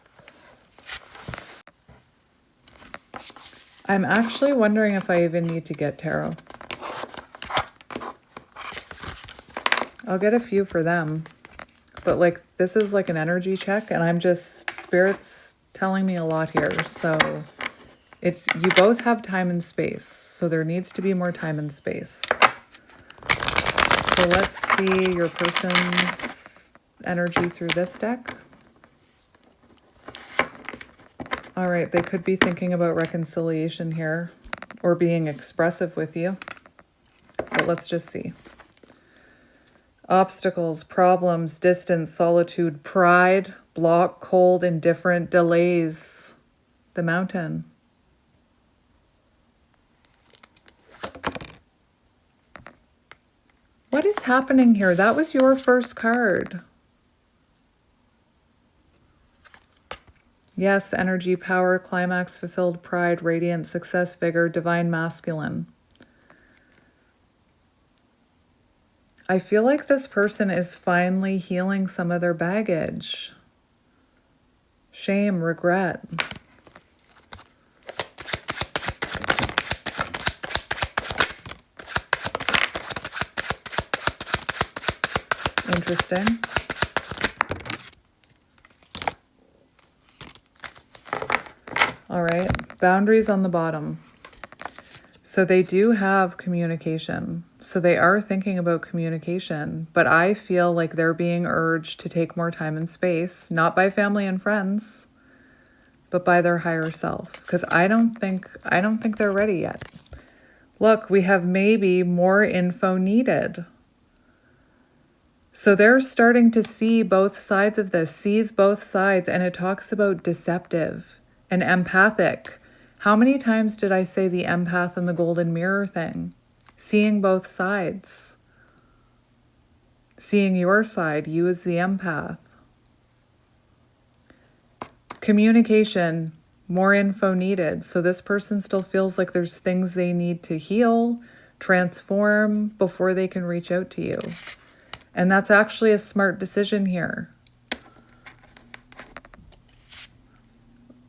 [SPEAKER 1] I'm actually wondering if I even need to get tarot. I'll get a few for them. But like, this is like an energy check, and I'm just, Spirit's telling me a lot here. So it's, you both have time and space. So there needs to be more time and space. So let's see your person's energy through this deck. All right, they could be thinking about reconciliation here or being expressive with you. But let's just see. Obstacles, problems, distance, solitude, pride, block, cold, indifferent, delays. The mountain. What is happening here? That was your first card. Yes, energy, power, climax, fulfilled, pride, radiant, success, vigor, divine masculine. I feel like this person is finally healing some of their baggage. Shame, regret. Interesting. All right, boundaries on the bottom. So they do have communication. So they are thinking about communication, but I feel like they're being urged to take more time and space, not by family and friends, but by their higher self. Because I don't think they're ready yet. Look, we have maybe more info needed. So they're starting to see both sides of this, sees both sides, and it talks about deceptive and empathic. How many times did I say the empath and the golden mirror thing? Seeing both sides. Seeing your side, you as the empath. Communication, more info needed. So this person still feels like there's things they need to heal, transform before they can reach out to you. And that's actually a smart decision here.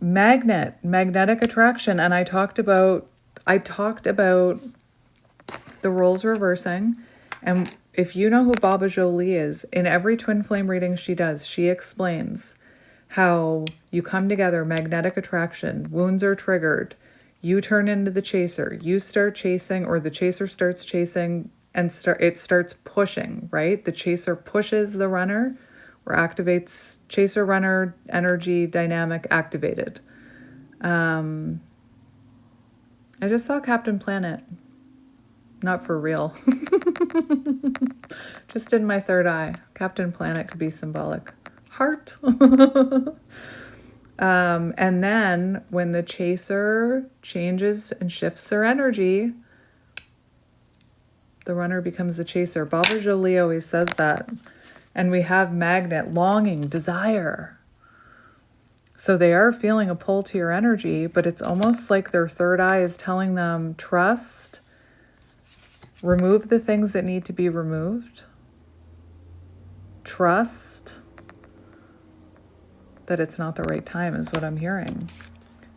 [SPEAKER 1] Magnetic attraction. And I talked about the roles reversing. And if you know who Baba Jolie is, in every twin flame reading she does, she explains how you come together, magnetic attraction, wounds are triggered, you turn into the chaser, you start chasing, or the chaser starts chasing, and it starts pushing, right? The chaser pushes the runner, or activates chaser runner energy dynamic activated. I just saw Captain Planet. Not for real. Just in my third eye. Captain Planet could be symbolic. Heart. And then when the chaser changes and shifts their energy, the runner becomes the chaser. Baba Jolie always says that. And we have magnet, longing, desire. So they are feeling a pull to your energy, but it's almost like their third eye is telling them, trust, remove the things that need to be removed, trust that it's not the right time is what I'm hearing.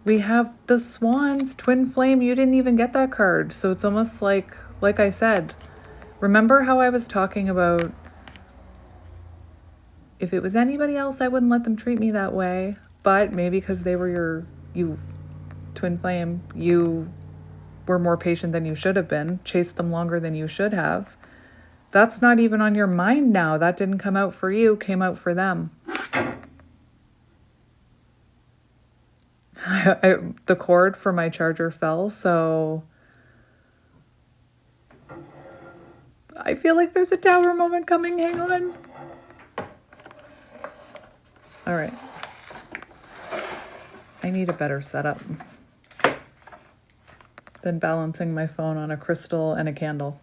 [SPEAKER 1] We have the Swans, Twin Flame. You didn't even get that card. So it's almost like I said, remember how I was talking about if it was anybody else, I wouldn't let them treat me that way. But maybe because they were you Twin Flame, you were more patient than you should have been, chased them longer than you should have. That's not even on your mind now. That didn't come out for you, came out for them. The cord for my charger fell, so I feel like there's a tower moment coming. Hang on. All right. I need a better setup than balancing my phone on a crystal and a candle.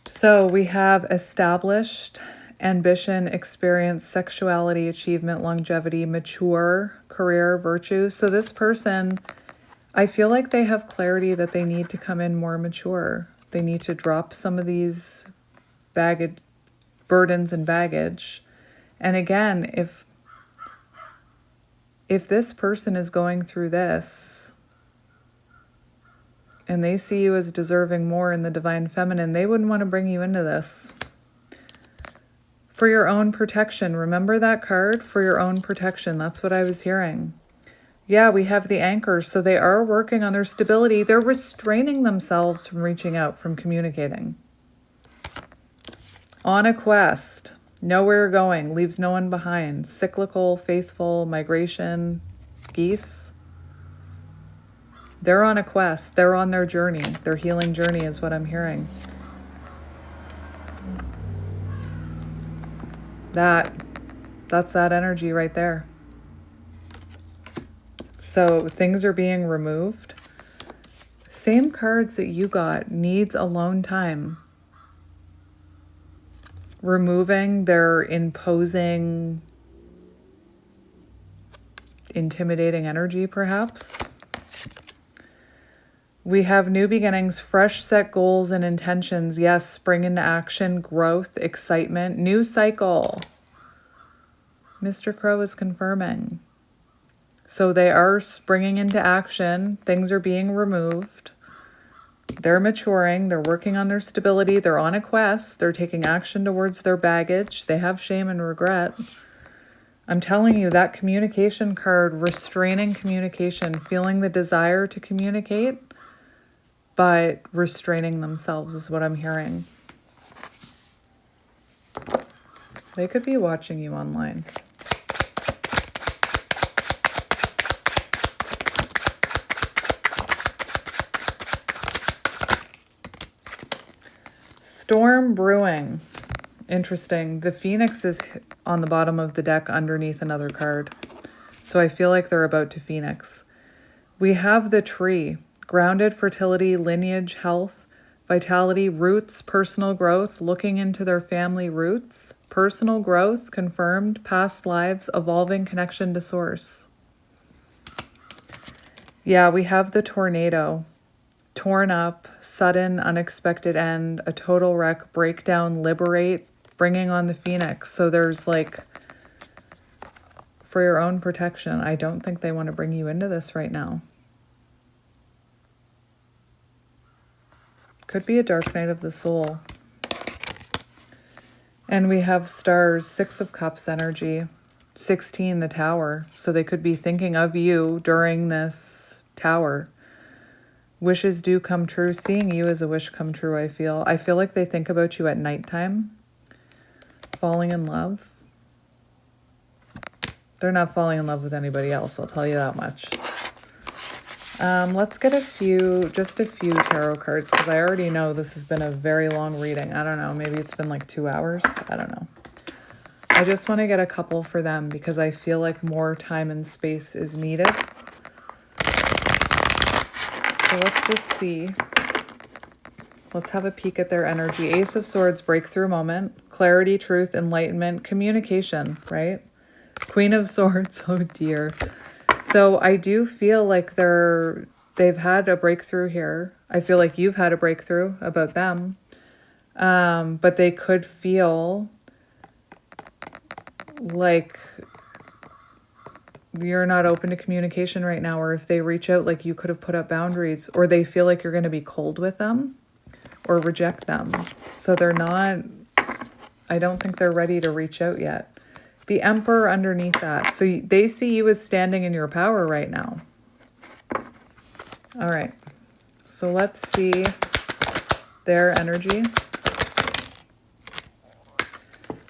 [SPEAKER 1] So we have established, ambition, experience, sexuality, achievement, longevity, mature, career, virtue. So this person, I feel like they have clarity that they need to come in more mature. They need to drop some of these burdens and baggage. And again, if this person is going through this and they see you as deserving more in the divine feminine, they wouldn't want to bring you into this. For your own protection. Remember that card? For your own protection. That's what I was hearing. Yeah, we have the anchors. So they are working on their stability. They're restraining themselves from reaching out, from communicating. On a quest. Nowhere going. Leaves no one behind. Cyclical, faithful, migration, geese. They're on a quest. They're on their journey. Their healing journey is what I'm hearing. That's that energy right there. So things are being removed. Same cards that you got. Needs alone time. Removing their imposing, intimidating energy, perhaps. We have new beginnings, fresh set goals and intentions. Yes, spring into action, growth, excitement, new cycle. Mr. Crow is confirming. So they are springing into action. Things are being removed. They're maturing. They're working on their stability. They're on a quest. They're taking action towards their baggage. They have shame and regret. I'm telling you, that communication card, restraining communication, feeling the desire to communicate, but restraining themselves is what I'm hearing. They could be watching you online. Storm brewing. Interesting. The Phoenix is on the bottom of the deck underneath another card. So I feel like they're about to Phoenix. We have the Tree. Grounded, fertility, lineage, health, vitality, roots, personal growth, looking into their family roots, personal growth, confirmed, past lives, evolving connection to source. Yeah, we have the Tornado. Torn up, sudden, unexpected end, a total wreck, breakdown, liberate, bringing on the Phoenix. So there's like, for your own protection, I don't think they want to bring you into this right now. Could be a dark night of the soul. And we have stars, 6 of Cups energy, 16, the Tower. So they could be thinking of you during this Tower. Wishes do come true. Seeing you is a wish come true, I feel. I feel like they think about you at nighttime. Falling in love. They're not falling in love with anybody else, I'll tell you that much. Let's get just a few tarot cards, because I already know this has been a very long reading. I don't know, maybe it's been like 2 hours. I don't know. I just want to get a couple for them because I feel like more time and space is needed. So let's just see. Let's have a peek at their energy. Ace of Swords, breakthrough moment, clarity, truth, enlightenment, communication, right? Queen of Swords, oh dear. So I do feel like they've had a breakthrough here. I feel like you've had a breakthrough about them. But they could feel like you're not open to communication right now, or if they reach out, like you could have put up boundaries, or they feel like you're going to be cold with them or reject them. So they're not, I don't think they're ready to reach out yet. The Emperor underneath that. So they see you as standing in your power right now. All right. So let's see their energy.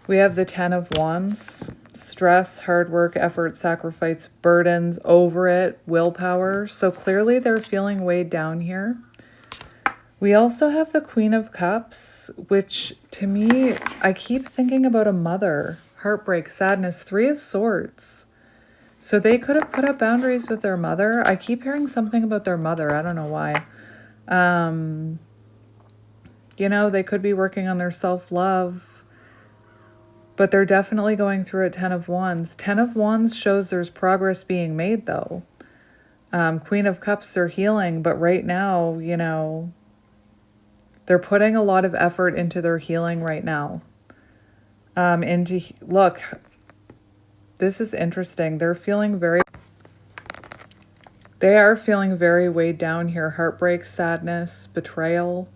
[SPEAKER 1] We have the 10 of Wands. Stress, hard work, effort, sacrifice, burdens, over it, willpower. So clearly they're feeling weighed down here. We also have the Queen of Cups, which to me, I keep thinking about a mother. Heartbreak, sadness, 3 of Swords. So they could have put up boundaries with their mother. I keep hearing something about their mother. I don't know why. You know, they could be working on their self-love, but they're definitely going through a 10 of Wands. 10 of Wands shows there's progress being made, though. Queen of Cups, they're healing, but right now, you know, they're putting a lot of effort into their healing right now. Look, this is interesting. They are feeling very weighed down here. Heartbreak, sadness, betrayal,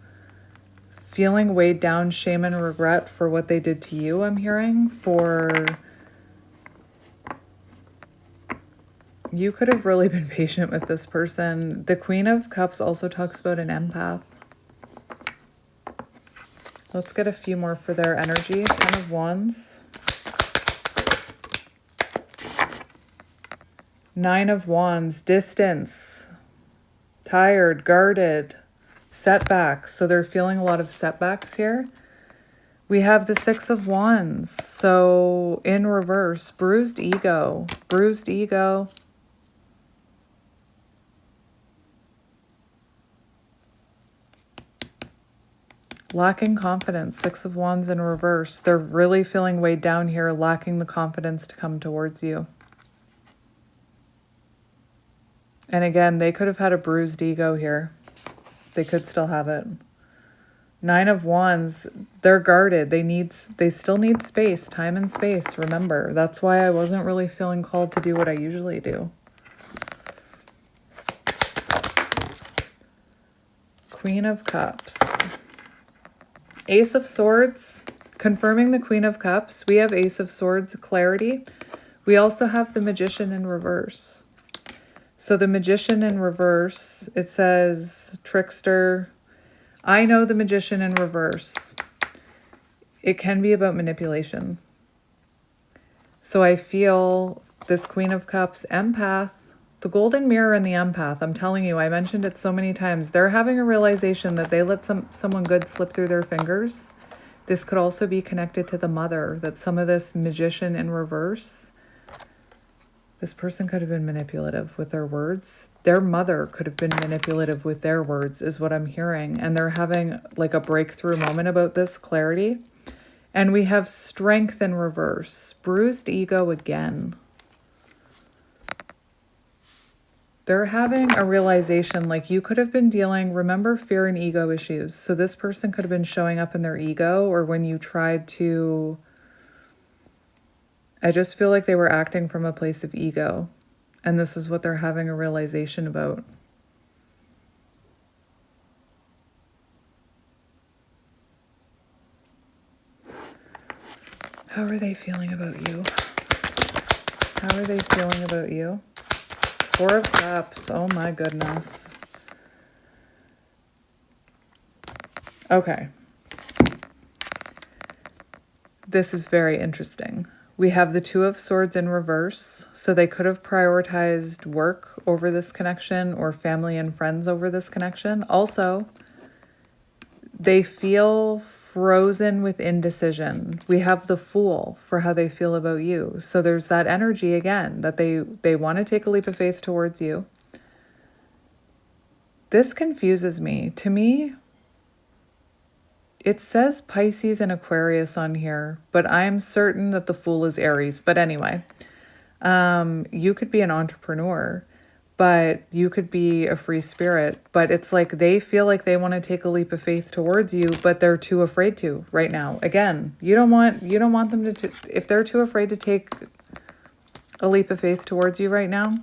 [SPEAKER 1] feeling weighed down, shame and regret for what they did to you, I'm hearing. You could have really been patient with this person. The Queen of Cups also talks about an empath. Let's get a few more for their energy. 10 of Wands. 9 of Wands. Distance. Tired. Guarded. Setbacks. So they're feeling a lot of setbacks here. We have the 6 of Wands. So in reverse. Bruised ego. Bruised ego. Lacking confidence, 6 of Wands in reverse. They're really feeling weighed down here, lacking the confidence to come towards you. And again, they could have had a bruised ego here. They could still have it. 9 of Wands, they're guarded. They still need space, time and space, remember. That's why I wasn't really feeling called to do what I usually do. Queen of Cups. Ace of Swords, confirming the Queen of Cups. We have Ace of Swords, clarity. We also have the Magician in reverse. So the Magician in reverse, it says, trickster. I know the Magician in reverse. It can be about manipulation. So I feel this Queen of Cups, empath, the golden mirror and the empath. I'm telling you, I mentioned it so many times. They're having a realization that they let someone good slip through their fingers. This could also be connected to the mother, that some of this Magician in reverse, this person could have been manipulative with their words. Their mother could have been manipulative with their words, is what I'm hearing. And they're having like a breakthrough moment about this clarity. And we have Strength in reverse, bruised ego again. They're having a realization, like you could have been dealing, remember, fear and ego issues. So this person could have been showing up in their ego, or when you tried to, I just feel like they were acting from a place of ego. And this is what they're having a realization about. How are they feeling about you? How are they feeling about you? Four of Cups. Oh my goodness. Okay. This is very interesting. We have the Two of Swords in reverse. So they could have prioritized work over this connection or family and friends over this connection. Also, they feel frozen with indecision. We have the Fool for how they feel about you. So there's that energy again, that they want to take a leap of faith towards you. This confuses me. To me, it says Pisces and Aquarius on here, but I'm certain that the Fool is Aries. But anyway, you could be an entrepreneur, but you could be a free spirit. But it's like they feel like they want to take a leap of faith towards you, but they're too afraid to right now. Again, you don't want them to, if they're too afraid to take a leap of faith towards you right now,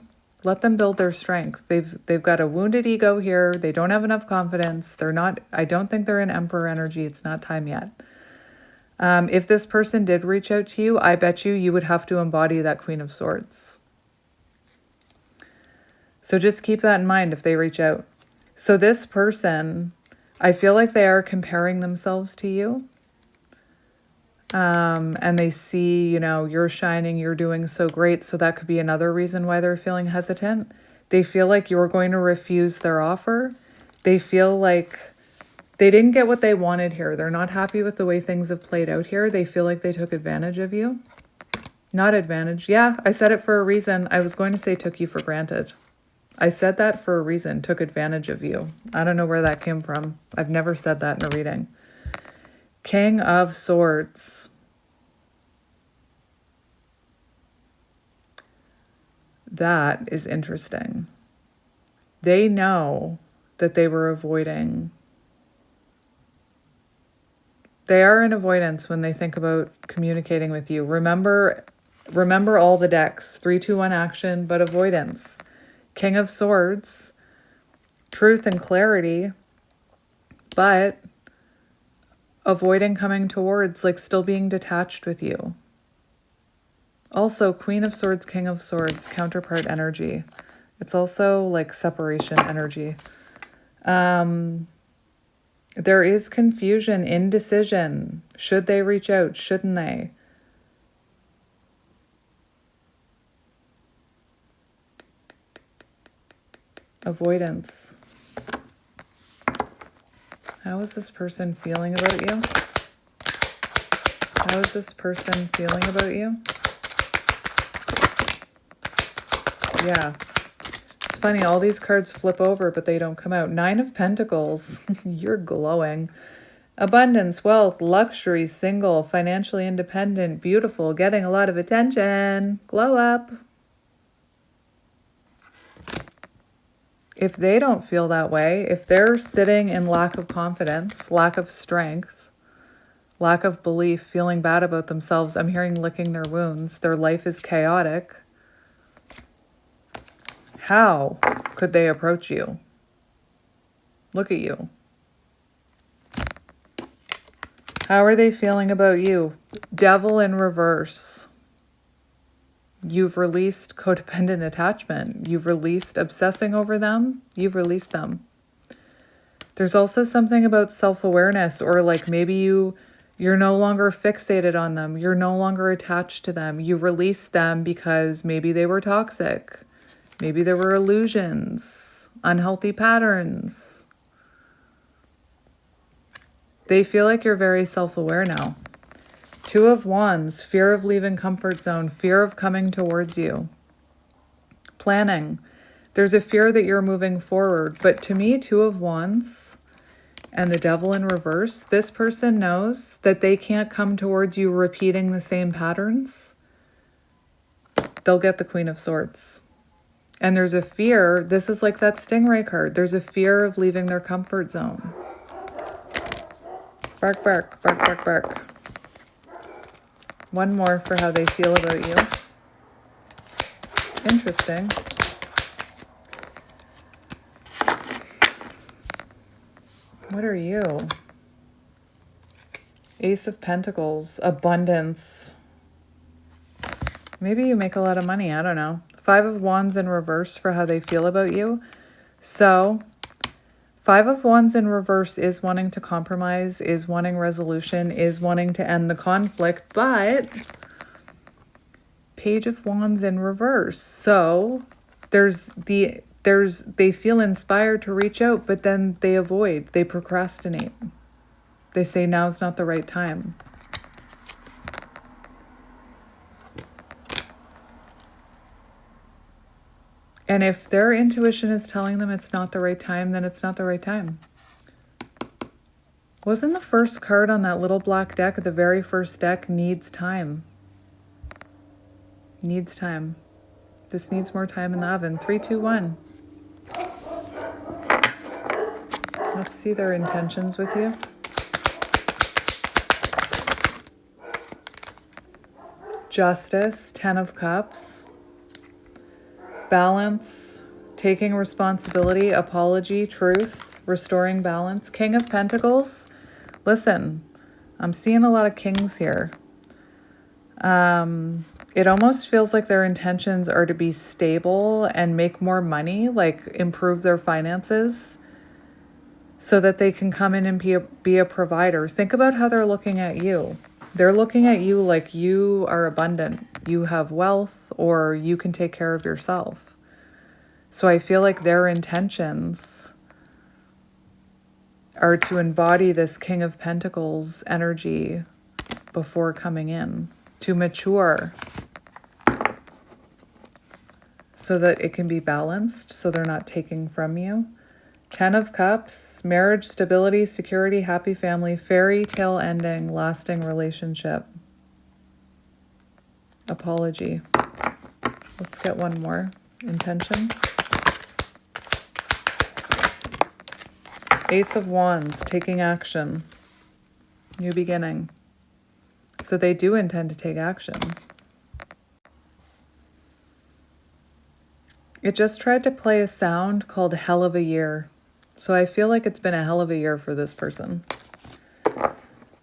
[SPEAKER 1] let them build their strength. They've got a wounded ego here. They don't have enough confidence. They're not, I don't think they're in Emperor energy. It's not time yet. If this person did reach out to you, I bet you would have to embody that Queen of Swords. So just keep that in mind if they reach out. So this person, I feel like they are comparing themselves to you. And they see, you're shining, you're doing so great. So that could be another reason why they're feeling hesitant. They feel like you're going to refuse their offer. They feel like they didn't get what they wanted here. They're not happy with the way things have played out here. They feel like they took advantage of you. Not advantage. Yeah, I said it for a reason. I was going to say took you for granted. I said that for a reason, took advantage of you. I don't know where that came from. I've never said that in a reading. King of Swords. That is interesting. They know that they were avoiding. They are in avoidance when they think about communicating with you. Remember all the decks. 3, 2, 1 action, but avoidance. King of Swords. Truth and clarity. But avoiding coming towards, like still being detached with you. Also, Queen of Swords, King of Swords, counterpart energy. It's also like separation energy. There is confusion, indecision. Should they reach out? Shouldn't they? Avoidance. How is this person feeling about you? How is this person feeling about you? Yeah. It's funny, all these cards flip over, but they don't come out. 9 of Pentacles. You're glowing. Abundance, wealth, luxury, single, financially independent, beautiful, getting a lot of attention. Glow up. If they don't feel that way, if they're sitting in lack of confidence, lack of strength, lack of belief, feeling bad about themselves, I'm hearing licking their wounds, their life is chaotic, how could they approach you? Look at you. How are they feeling about you? Devil in reverse. You've released codependent attachment. You've released obsessing over them. You've released them. There's also something about self-awareness, or like maybe you're no longer fixated on them. You're no longer attached to them. You released them because maybe they were toxic. Maybe there were illusions, unhealthy patterns. They feel like you're very self-aware now. Two of Wands, fear of leaving comfort zone, fear of coming towards you. Planning. There's a fear that you're moving forward. But to me, Two of Wands and the Devil in reverse, this person knows that they can't come towards you repeating the same patterns. They'll get the Queen of Swords. And there's a fear, this is like that Stingray card, there's a fear of leaving their comfort zone. Bark, bark, bark, bark, bark. One more for how they feel about you. Interesting. What are you? Ace of Pentacles, abundance. Maybe you make a lot of money, I don't know. Five of Wands in reverse for how they feel about you. So, Five of Wands in reverse is wanting to compromise, is wanting resolution, is wanting to end the conflict, but Page of Wands in reverse. So they feel inspired to reach out, but then they avoid, they procrastinate. They say now's not the right time. And if their intuition is telling them it's not the right time, then it's not the right time. Wasn't the first card on that little black deck, the very first deck, needs time? Needs time. This needs more time in the oven. 3, 2, 1. Let's see their intentions with you. Justice, 10 of Cups. Balance, taking responsibility, apology, truth, restoring balance. King of Pentacles. Listen, I'm seeing a lot of kings here. It almost feels like their intentions are to be stable and make more money, like improve their finances so that they can come in and be a provider. Think about how they're looking at you. They're looking at you like you are abundant. You have wealth, or you can take care of yourself. So I feel like their intentions are to embody this King of Pentacles energy before coming in, to mature so that it can be balanced, so they're not taking from you. 10 of Cups, marriage, stability, security, happy family, fairy tale ending, lasting relationship. Apology. Let's get one more. Intentions. Ace of Wands, taking action. New beginning. So they do intend to take action. It just tried to play a sound called hell of a year. So I feel like it's been a hell of a year for this person.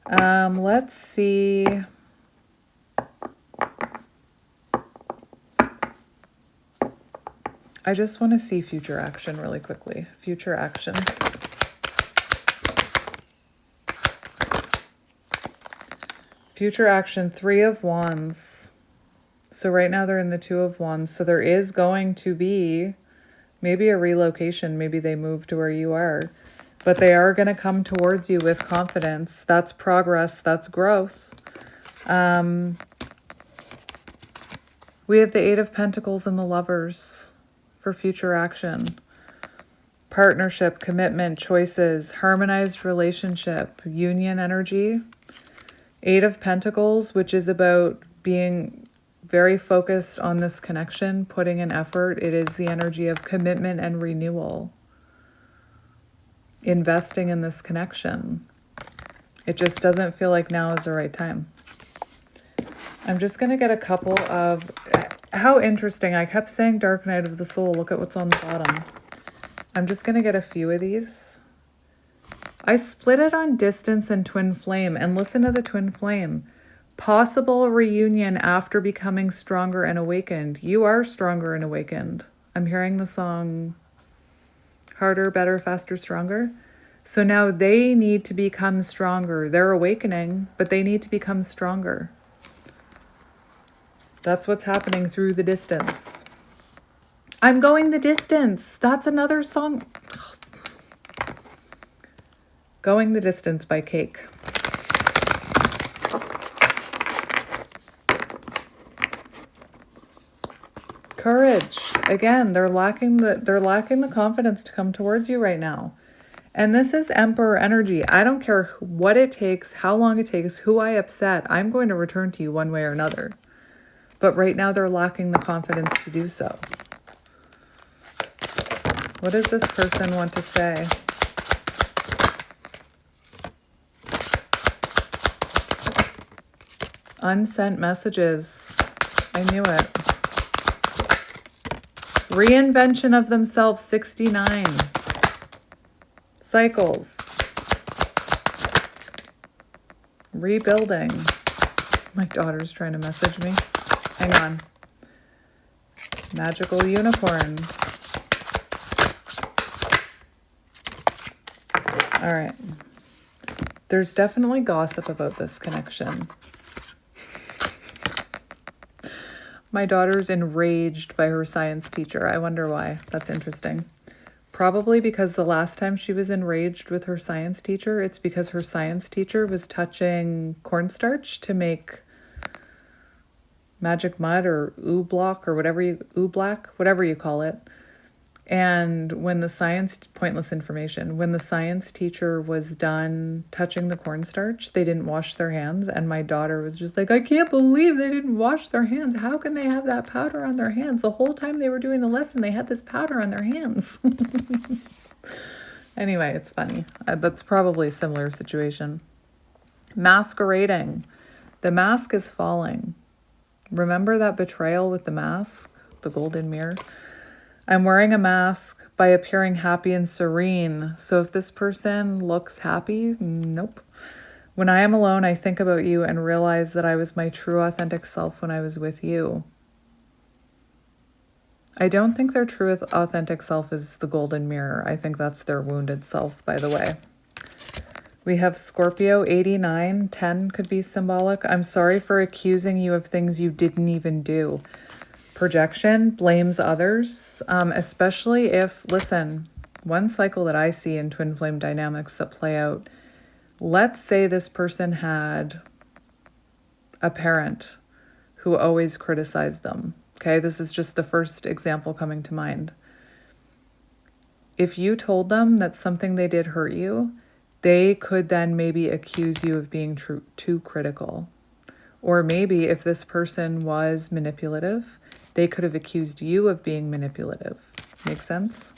[SPEAKER 1] Let's see. I just want to see future action really quickly. Future action. Future action, 3 of Wands. So right now they're in the 2 of Wands. So there is going to be maybe a relocation. Maybe they move to where you are. But they are going to come towards you with confidence. That's progress. That's growth. We have the 8 of Pentacles and the Lovers for future action. Partnership, commitment, choices, harmonized relationship, union energy. 8 of Pentacles, which is about being very focused on this connection, putting in effort. It is the energy of commitment and renewal. Investing in this connection. It just doesn't feel like now is the right time. I'm just going to get a couple of... How interesting. I kept saying Dark Night of the Soul. Look at what's on the bottom. I'm just going to get a few of these. I split it on distance and twin flame. And listen to the twin flame. Possible reunion after becoming stronger and awakened. You are stronger and awakened. I'm hearing the song Harder, Better, Faster, Stronger. So now they need to become stronger. They're awakening, but they need to become stronger. That's what's happening through the distance. I'm going the distance. That's another song. Going the Distance by Cake. Courage. Again, they're lacking the confidence to come towards you right now. And this is Emperor energy. I don't care what it takes, how long it takes, who I upset. I'm going to return to you one way or another. But right now they're lacking the confidence to do so. What does this person want to say? Unsent messages. I knew it. Reinvention of themselves, 69. Cycles. Rebuilding. My daughter's trying to message me. Hang on. Magical unicorn. All right. There's definitely gossip about this connection. My daughter's enraged by her science teacher. I wonder why. That's interesting. Probably because the last time she was enraged with her science teacher, it's because her science teacher was touching cornstarch to make magic mud or oobleck or whatever you call it. And when the science teacher was done touching the cornstarch, they didn't wash their hands. And my daughter was just like, I can't believe they didn't wash their hands. How can they have that powder on their hands? The whole time they were doing the lesson, they had this powder on their hands. Anyway, it's funny. That's probably a similar situation. Masquerading. The mask is falling. Remember that betrayal with the mask, the golden mirror? I'm wearing a mask by appearing happy and serene. So if this person looks happy, nope. When I am alone, I think about you and realize that I was my true authentic self when I was with you. I don't think their true authentic self is the golden mirror. I think that's their wounded self, by the way. We have Scorpio, 89, 10 could be symbolic. I'm sorry for accusing you of things you didn't even do. Projection blames others, especially if, listen, one cycle that I see in twin flame dynamics that play out, let's say this person had a parent who always criticized them. Okay, this is just the first example coming to mind. If you told them that something they did hurt you, they could then maybe accuse you of being too critical. Or maybe if this person was manipulative, they could have accused you of being manipulative. Make sense?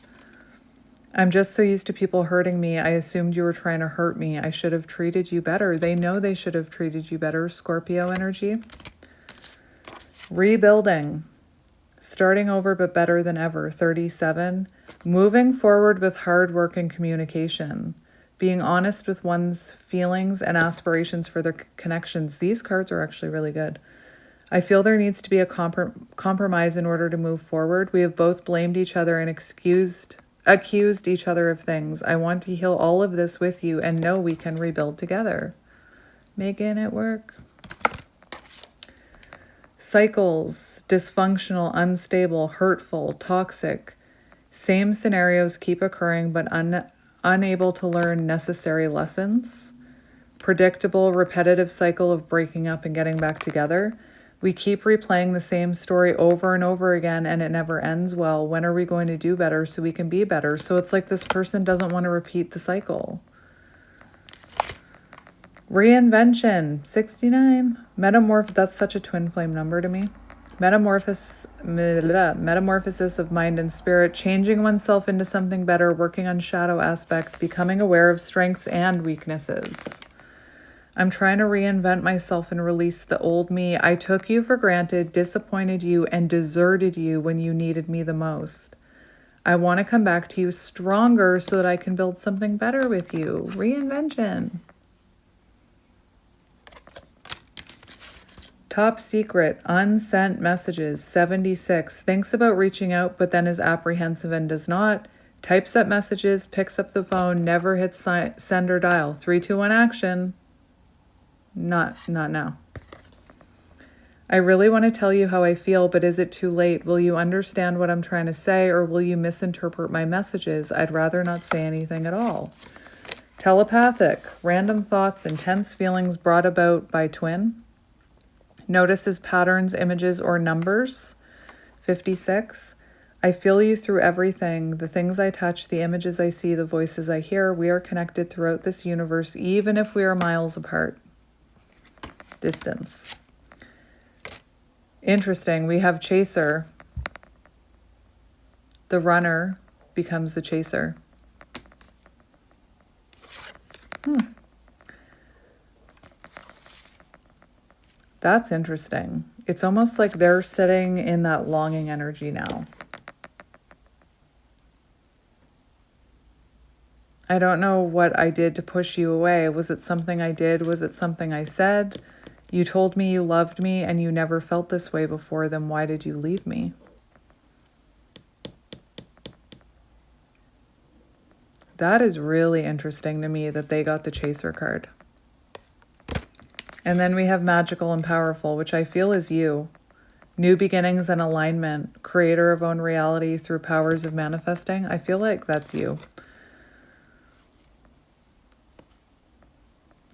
[SPEAKER 1] I'm just so used to people hurting me. I assumed you were trying to hurt me. I should have treated you better. They know they should have treated you better. Scorpio energy. Rebuilding. Starting over but better than ever. 37. Moving forward with hard work and communication. Being honest with one's feelings and aspirations for their connections. These cards are actually really good. I feel there needs to be a compromise in order to move forward. We have both blamed each other and accused each other of things. I want to heal all of this with you and know we can rebuild together. Making it work. Cycles, dysfunctional, unstable, hurtful, toxic. Same scenarios keep occurring but unable to learn necessary lessons. Predictable, repetitive cycle of breaking up and getting back together. We keep replaying the same story over and over again and it never ends well. When are we going to do better so we can be better? So it's like this person doesn't want to repeat the cycle. Reinvention, 69. That's such a twin flame number to me. Metamorphosis of mind and spirit, changing oneself into something better, working on shadow aspect, becoming aware of strengths and weaknesses. I'm trying to reinvent myself and release the old me. I took you for granted, disappointed you, and deserted you when you needed me the most. I want to come back to you stronger so that I can build something better with you. Reinvention. Top secret, unsent messages, 76. Thinks about reaching out, but then is apprehensive and does not. Types up messages, picks up the phone, never hits send or dial. 3, 2, 1, action. Not now. I really want to tell you how I feel, but is it too late? Will you understand what I'm trying to say, or will you misinterpret my messages? I'd rather not say anything at all. Telepathic, random thoughts, intense feelings brought about by twin. Notices patterns, images, or numbers. 56. I feel you through everything, the things I touch, the images I see, the voices I hear. We are connected throughout this universe, even if we are miles apart. Distance. Interesting. We have chaser. The runner becomes the chaser. That's interesting. It's almost like they're sitting in that longing energy now. I don't know what I did to push you away. Was it something I did? Was it something I said? You told me you loved me and you never felt this way before. Then why did you leave me? That is really interesting to me that they got the chaser card. And then we have magical and powerful, which I feel is you. New beginnings and alignment, creator of own reality through powers of manifesting. I feel like that's you.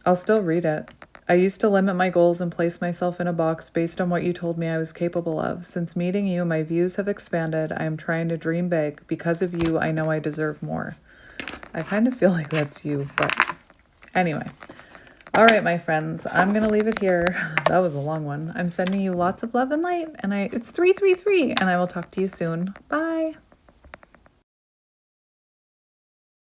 [SPEAKER 1] I'll still read it. I used to limit my goals and place myself in a box based on what you told me I was capable of. Since meeting you, my views have expanded. I am trying to dream big. Because of you, I know I deserve more. I kind of feel like that's you, but anyway. All right, my friends, I'm going to leave it here. That was a long one. I'm sending you lots of love and light, and it's 333, and I will talk to you soon. Bye.